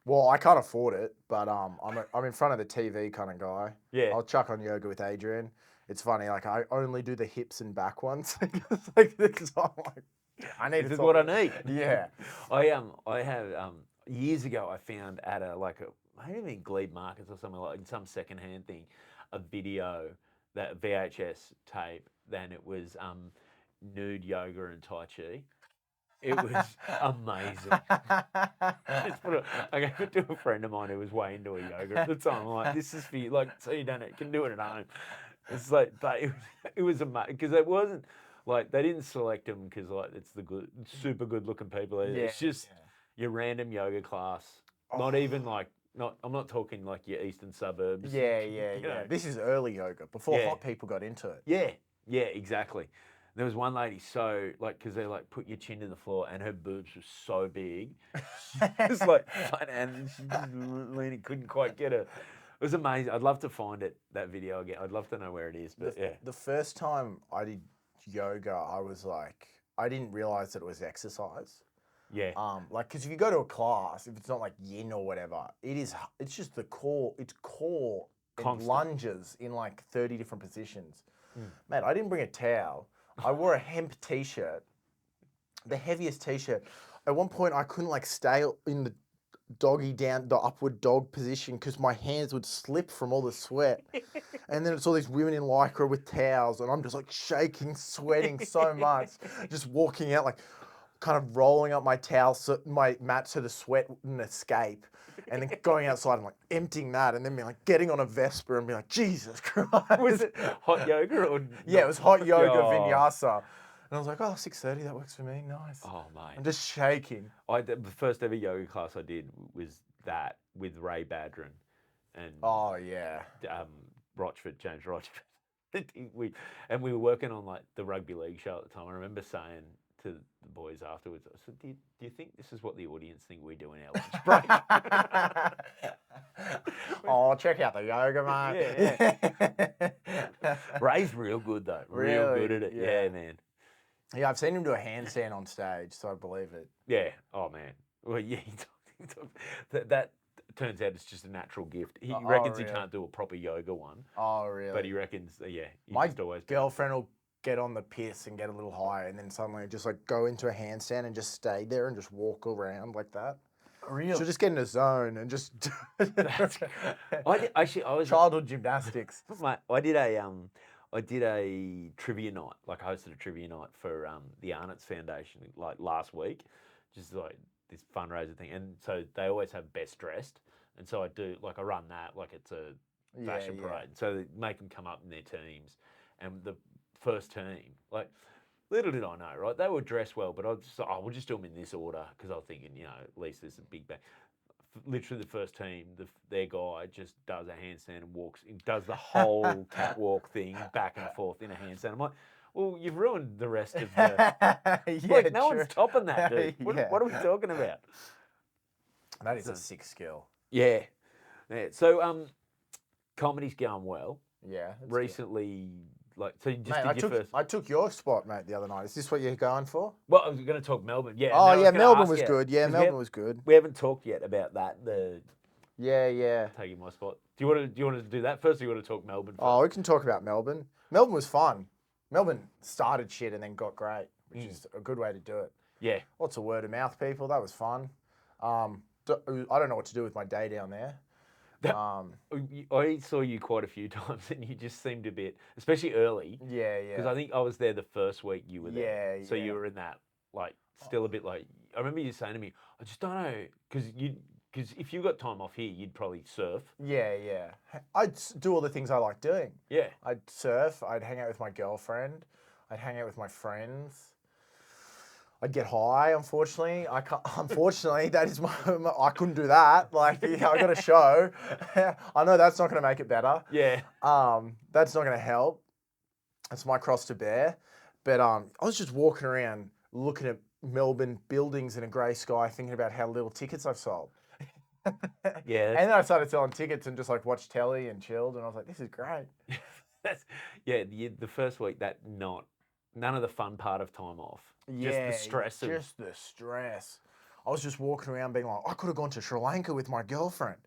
Well, I can't afford it, but I'm in front of the TV kind of guy. Yeah. I'll chuck on yoga with Adrian. It's funny, like I only do the hips and back ones. Like this, I'm like, I need This is what I need. Yeah. I have years ago I found at maybe in Glebe Markets or something like in some secondhand thing, a video, that VHS tape, then it was nude yoga and Tai Chi. It was amazing. I gave it to a friend of mine who was way into a yoga at the time. I'm like, this is for you, like, so you don't can do it at home. It's like, but it was amazing because it wasn't like they didn't select them because like it's the good, super good looking people. It's just your random yoga class. Not even like I'm not talking like your eastern suburbs. Yeah. you know. This is early yoga before Yeah. hot people got into it. Yeah, exactly. There was one lady, so like, because they like put your chin to the floor, and her boobs were so big, it's like, and she just leaning, couldn't quite get her. It was amazing. I'd love to find that video again. I'd love to know where it is, but yeah. The first time I did yoga, I was like, I didn't realize that it was exercise. Yeah. Like, because if you go to a class, if it's not like yin or whatever, it's just the core. It's core and Constant. lunges in like 30 different positions. Mate, I didn't bring a towel. I wore a hemp t-shirt, the heaviest t-shirt. At one point, I couldn't like stay in the the upward dog position because my hands would slip from all the sweat. And then it's all these women in lycra with towels, and I'm just like shaking, sweating so much, just walking out like kind of rolling up my towel, my mat so the sweat wouldn't escape. And then going outside and like emptying that, and then being like getting on a Vespa and being like, Jesus Christ. Was it hot yoga or? Yeah, it was hot yoga Oh. vinyasa. And I was like, oh, 6:30, that works for me. Nice. Oh, mate. I'm just shaking. The first ever yoga class I did was that with Ray Badron and Oh, yeah. James Rochford. we were working on like the rugby league show at the time. I remember saying to the boys afterwards, I said, do you think this is what the audience think we do in our lunch break? Oh, check out the yoga, mate. Yeah. Ray's real good though. Really? Real good at it. Yeah. Yeah, man. Yeah, I've seen him do a handstand on stage, so I believe it. Yeah. Oh man. Well, yeah. That turns out it's just a natural gift. He reckons he can't do a proper yoga one. Oh, really? But he reckons, yeah. My just always girlfriend will get on the piss and get a little higher, and then suddenly just like go into a handstand and just stay there and just walk around like that. Really? She'll just get in a zone and just. I was childhood gymnastics. Mate, I did a trivia night. Like I hosted a trivia night for the Arneil Foundation like last week, just like this fundraiser thing. And so they always have best dressed, and so I run that like it's a fashion parade. So they make them come up in their teams, and the first team, like little did I know, right? They were dressed well, but I was just like, we'll just do them in this order because I was thinking, at least there's a big bang. Literally the first team, their guy just does a handstand and walks, does the whole catwalk thing back and forth in a handstand. I'm like, well, you've ruined the rest of the. No one's topping that, dude. What are we talking about? That is a sick skill. Yeah. So, comedy's going well. Yeah. Recently, so you just mate, did your first. I took your spot, mate, the other night. Is this what you're going for? Well, I was going to talk Melbourne. Yeah. Oh, yeah, Melbourne was good. Yeah, Melbourne was good. We haven't talked yet about that. Yeah. Taking my spot. Do you want to do that first, or do you want to talk Melbourne first? Oh, we can talk about Melbourne. Melbourne was fun. Melbourne started shit and then got great, which is a good way to do it. Yeah. Lots of word of mouth people. That was fun. I don't know what to do with my day down there. I saw you quite a few times, and you just seemed a bit, especially early. Yeah. Because I think I was there the first week you were there. Yeah. So you were in that, still a bit like. I remember you saying to me, I just don't know, because if you got time off here, you'd probably surf. Yeah. I'd do all the things I like doing. Yeah. I'd surf. I'd hang out with my girlfriend. I'd hang out with my friends. I'd get high. Unfortunately, Unfortunately, that is I couldn't do that. Like, I got a show. I know that's not going to make it better. Yeah. That's not going to help. That's my cross to bear. But I was just walking around looking at Melbourne buildings in a grey sky, thinking about how little tickets I've sold. Yeah. And then I started selling tickets and just like watched telly and chilled, and I was like, this is great. The first week that not none of the fun part of time off. Yeah, just the stress of just the stress. I was just walking around being like, I could have gone to Sri Lanka with my girlfriend.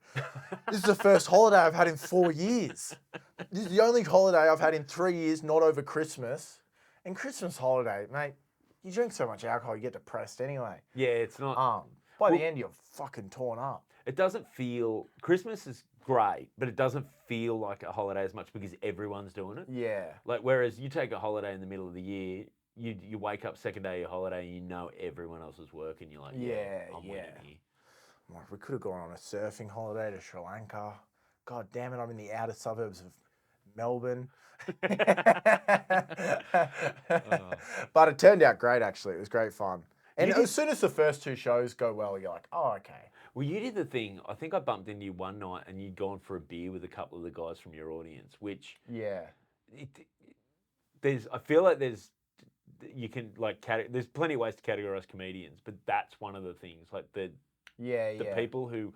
This is the first holiday I've had in 4 years. This is the only holiday I've had in 3 years, not over Christmas. And Christmas holiday, mate, you drink so much alcohol, you get depressed anyway. Yeah, it's not. By the end, you're fucking torn up. It doesn't feel. Christmas is great, but it doesn't feel like a holiday as much because everyone's doing it. Yeah. Like, whereas you take a holiday in the middle of the year, you wake up second day of your holiday and you know everyone else is working. You're like, I'm winning here. I'm like, we could have gone on a surfing holiday to Sri Lanka. God damn it, I'm in the outer suburbs of Melbourne. But it turned out great, actually. It was great fun. And as soon as the first 2 shows go well, you're like, oh, okay. Well, you did the thing. I think I bumped into you one night and you'd gone for a beer with a couple of the guys from your audience, which... Yeah. I feel like you can, like, there's plenty of ways to categorize comedians, but that's one of the things. Like, the people who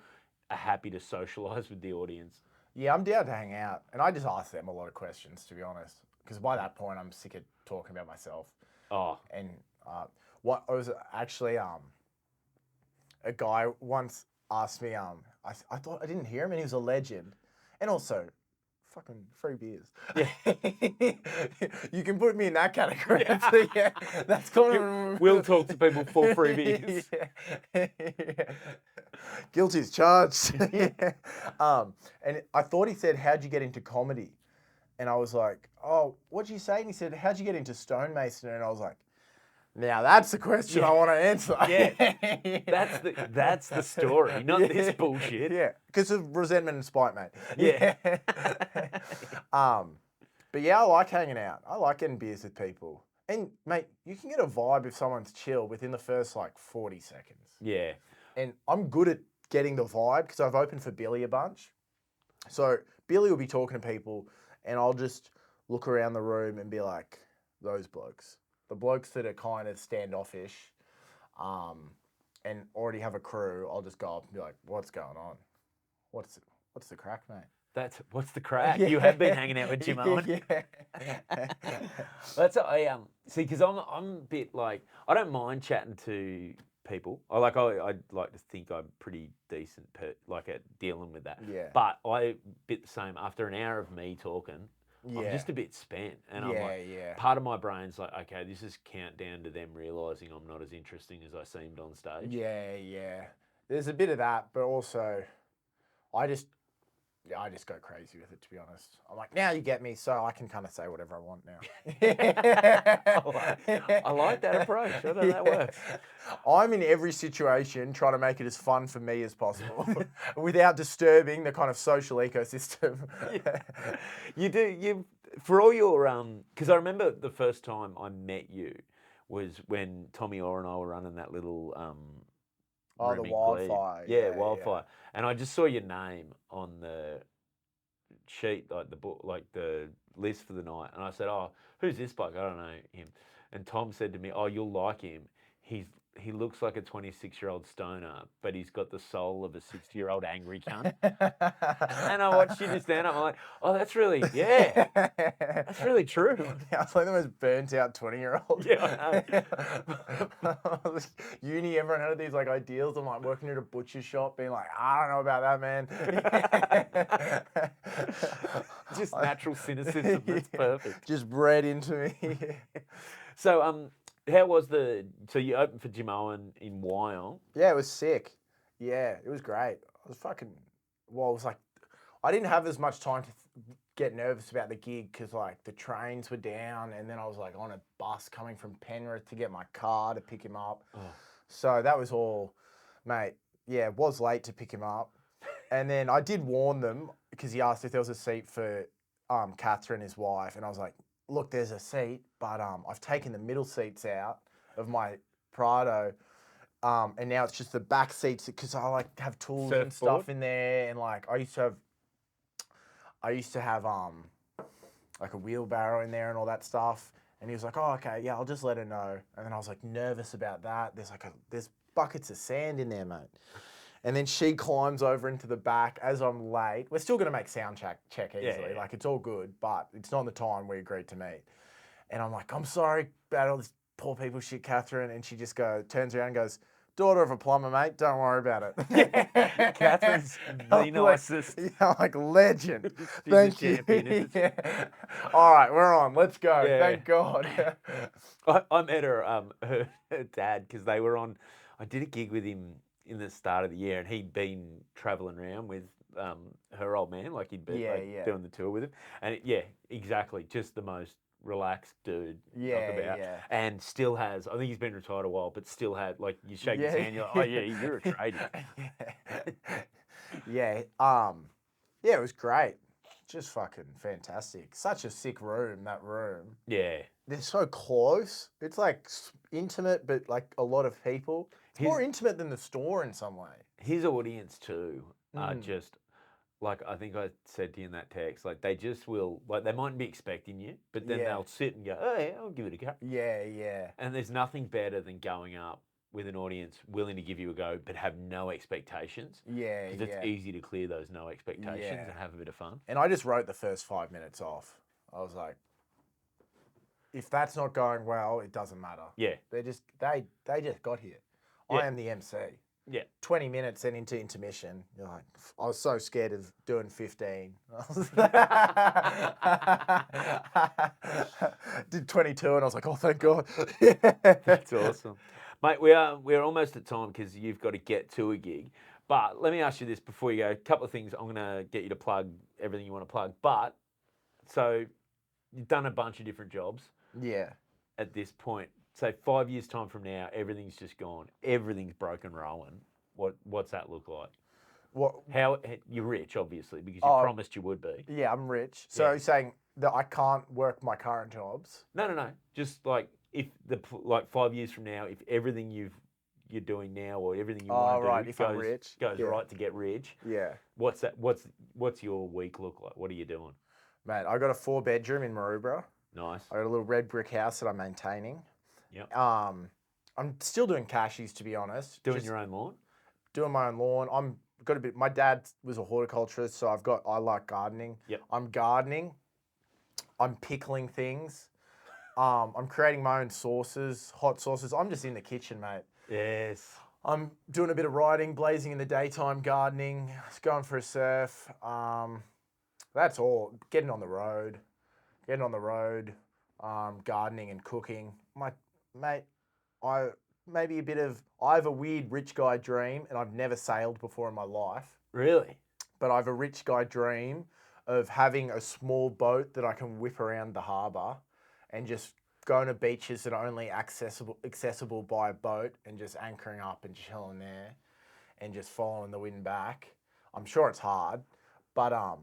are happy to socialize with the audience. Yeah, I'm down to hang out. And I just ask them a lot of questions, to be honest. Because by that point, I'm sick of talking about myself. Oh. And what I was actually, a guy once asked me, I thought I didn't hear him and he was a legend. And also, fucking free beers. Yeah. You can put me in that category. Yeah. So, yeah, that's kind of... We'll talk to people for free beers. Yeah. Guilty as charged. Yeah. And I thought he said, how'd you get into comedy? And I was like, oh, what'd you say? And he said, how'd you get into stonemasonry? And I was like, now that's the question I want to answer. Yeah, that's the story, not this bullshit. Yeah, because of resentment and spite, mate. Yeah. But yeah, I like hanging out. I like getting beers with people. And mate, you can get a vibe if someone's chill within the first like 40 seconds. Yeah. And I'm good at getting the vibe because I've opened for Billy a bunch. So Billy will be talking to people, and I'll just look around the room and be like, those blokes. The blokes that are kind of standoffish and already have a crew, I'll just go up and be like, what's going on? What's the crack, mate? What's the crack? Yeah. You have been hanging out with Jim Owen. Yeah. That's see, because I'm a bit like, I don't mind chatting to people. I like to think I'm pretty decent at dealing with that. Yeah. But I bit the same. After an hour of me talking, I'm just a bit spent. And I'm like, part of my brain's like, okay, this is countdown to them realising I'm not as interesting as I seemed on stage. Yeah. There's a bit of that, but also I just go crazy with it, to be honest. I'm like, now you get me, so I can kind of say whatever I want now. I like that approach. I don't know that works. I'm in every situation trying to make it as fun for me as possible without disturbing the kind of social ecosystem. You for all your, because I remember the first time I met you was when Tommy Orr and I were running that little... the wildfire. Yeah, wildfire. Yeah. And I just saw your name on the sheet, like the book, like the list for the night. And I said, oh, who's this bloke? I don't know him. And Tom said to me, oh, you'll like him. He looks like a 26-year-old stoner, but he's got the soul of a 60-year-old angry cunt. And I watched you just stand up. I'm like, oh, that's really true. Yeah, I was like the most burnt out 20-year-old. Yeah, I know. Uni, everyone had these like ideals. I'm like working at a butcher shop, being like, I don't know about that, man. Just natural cynicism. That's perfect. Just bred into me. So, how was so you opened for Jim Owen in Wyong? Yeah, it was sick. Yeah, it was great. I was it was like, I didn't have as much time to get nervous about the gig because like the trains were down and then I was like on a bus coming from Penrith to get my car to pick him up. Oh. So that was all, mate. Yeah, it was late to pick him up. And then I did warn them because he asked if there was a seat for Catherine, his wife. And I was like, look, there's a seat, but I've taken the middle seats out of my Prado, and now it's just the back seats because I like have tools and stuff in there, and like I used to have like a wheelbarrow in there and all that stuff. And he was like, oh, okay, yeah, I'll just let her know. And then I was like nervous about that. There's buckets of sand in there, mate. And then she climbs over into the back as I'm late. We're still going to make sound check easily. Yeah. Like, it's all good, but it's not the time we agreed to meet. And I'm like, I'm sorry about all this poor people shit, Catherine. And she just turns around and goes, daughter of a plumber, mate. Don't worry about it. Catherine's the nicest. Yeah, like legend. She's Thank a you. champion, isn't she? Yeah. All right, we're on. Let's go. Yeah. Thank God. I met her dad, because they were on. I did a gig with him in the start of the year, and he'd been traveling around with her old man, like he'd been doing the tour with him, and exactly, just the most relaxed dude. Yeah. And still has. I think he's been retired a while, but still had, like, you shake his hand, you're like, oh yeah, you're a tradie. Yeah. Yeah, it was great. Just fucking fantastic. Such a sick room, that room. Yeah. They're so close. It's like intimate, but like a lot of people. It's more intimate than the store in some way. His audience too are just, like I think I said to you in that text, like they just will, like they mightn't be expecting you, but then they'll sit and go, oh yeah, I'll give it a go. Yeah. And there's nothing better than going up with an audience willing to give you a go, but have no expectations. Yeah. Because it's easy to clear those no expectations and have a bit of fun. And I just wrote the first 5 minutes off. I was like, if that's not going well, it doesn't matter. Yeah. They just got here. Yeah. I am the MC. Yeah. 20 minutes and into intermission, you're like, I was so scared of doing 15. Did 22 and I was like, oh, thank God. That's awesome. Mate, we're almost at time because you've got to get to a gig. But let me ask you this before you go. A couple of things. I'm going to get you to plug everything you want to plug. But, so you've done a bunch of different jobs. Yeah. At this point. So 5 years' time from now, everything's just gone. Everything's broken, Rohan. What's that look like? How you're rich, obviously, because you promised you would be. Yeah, I'm rich. So you're saying that I can't work my current jobs? No. Just like if 5 years from now, if everything you're doing now or everything you want to do goes right to get rich. Yeah. What's that? What's your week look like? What are you doing? Mate, I got a 4-bedroom in Maroubra. Nice. I got a little red brick house that I'm maintaining. Yep. I'm still doing cashies, to be honest. Doing your own lawn? Doing my own lawn. My dad was a horticulturist, so I like gardening. Yep. I'm gardening. I'm pickling things. I'm creating my own sauces, hot sauces. I'm just in the kitchen, mate. Yes. I'm doing a bit of writing, blazing in the daytime, gardening, going for a surf. That's all. Getting on the road, gardening and cooking. Mate, I have a weird rich guy dream, and I've never sailed before in my life. Really? But I have a rich guy dream of having a small boat that I can whip around the harbour and just going to beaches that are only accessible by a boat and just anchoring up and chilling there and just following the wind back. I'm sure it's hard, but I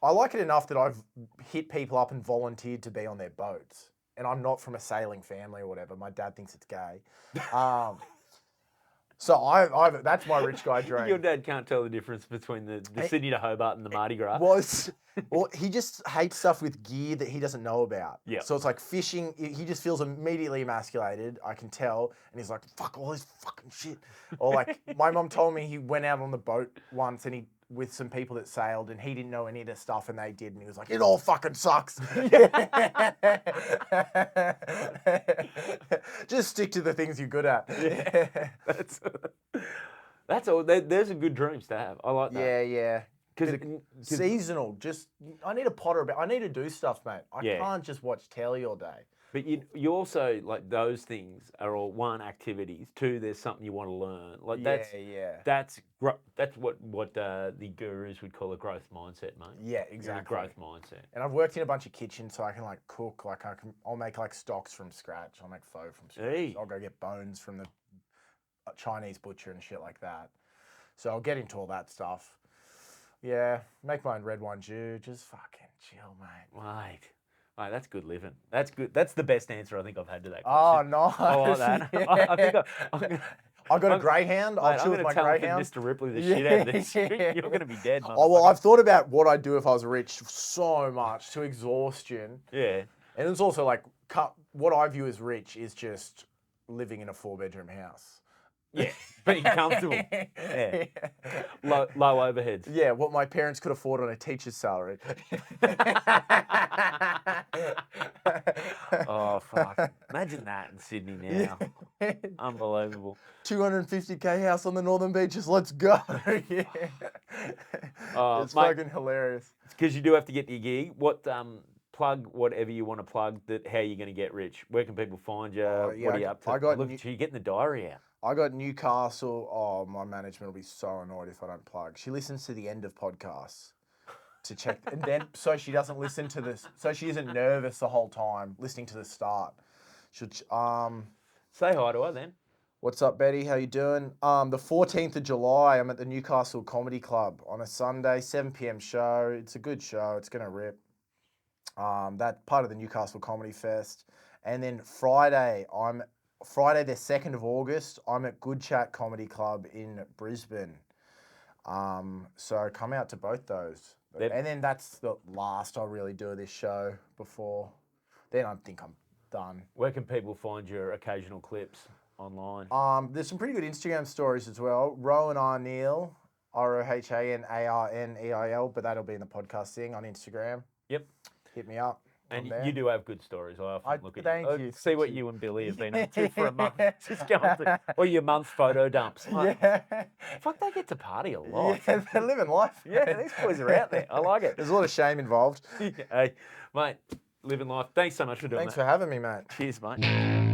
like it enough that I've hit people up and volunteered to be on their boats. And I'm not from a sailing family or whatever. My dad thinks it's gay. So that's my rich guy dream. Your dad can't tell the difference between the Sydney to Hobart and the Mardi Gras. Well, he just hates stuff with gear that he doesn't know about. Yeah. So it's like fishing. He just feels immediately emasculated. I can tell, and he's like, "Fuck all this fucking shit." Or like, my mum told me he went out on the boat once and with some people that sailed, and he didn't know any of the stuff, and they did, and he was like, "It all fucking sucks." Just stick to the things you're good at. Yeah. That's all. There's a good dreams to have. I like that. Yeah. Because seasonal. I need a potter about. I need to do stuff, mate. I can't just watch telly all day. But you also, like, those things are all, one, activities, two, there's something you want to learn. Like that's what the gurus would call a growth mindset, mate. Yeah, exactly. Growth mindset. And I've worked in a bunch of kitchens, so I can like cook. Like I'll make like stocks from scratch. I'll make pho from scratch. Hey. I'll go get bones from the Chinese butcher and shit like that. So I'll get into all that stuff. Yeah, make my own red wine jus. Just fucking chill, mate. Mate, that's good living. That's good. That's the best answer I think I've had to that question. Oh, nice. I like that. Yeah. I think I've got a greyhound. I'll chill with my greyhound. Mr. Ripley the shit out of this. You're going to be dead, motherfucker. Oh, well, I've thought about what I'd do if I was rich so much, to exhaustion. Yeah. And it's also like, what I view as rich is just living in a 4-bedroom house. Yeah, being comfortable. Yeah. Low overheads. Yeah, what my parents could afford on a teacher's salary. Oh, fuck. Imagine that in Sydney now. Yeah. Unbelievable. 250K house on the Northern Beaches. Let's go. Yeah. It's Mate, fucking hilarious. because you do have to get to your gig. What plug whatever you want to plug. That how you're going to get rich. Where can people find you? What are you up to? Look at you getting the diary out. I got Newcastle. Oh, my management will be so annoyed if I don't plug. She listens to the end of podcasts to check, and then so she doesn't listen to this, so she isn't nervous the whole time listening to the start. Should say hi to her then. What's up, Betty? How you doing? The 14th of July, I'm at the Newcastle Comedy Club on a Sunday, 7 p.m. show. It's a good show. It's gonna rip. That part of the Newcastle Comedy Fest, and then Friday the 2nd of August, I'm at Good Chat Comedy Club in Brisbane. So come out to both those. And then that's the last I'll really do of this show before. Then I think I'm done. Where can people find your occasional clips online? There's some pretty good Instagram stories as well. Rohan Arneil, ROHANARNEIL, but that'll be in the podcast thing on Instagram. Yep. Hit me up. And you do have good stories. I often look at thank you. See what you and Billy have been up to for a month. Just going through, or your month's photo dumps. Like, Yeah. Fuck, they get to party a lot. Yeah, they're living life. Yeah, these boys are out there. I like it. There's a lot of shame involved. Hey, mate, living life. Thanks so much for doing Thanks that. for having me, mate. Cheers, mate.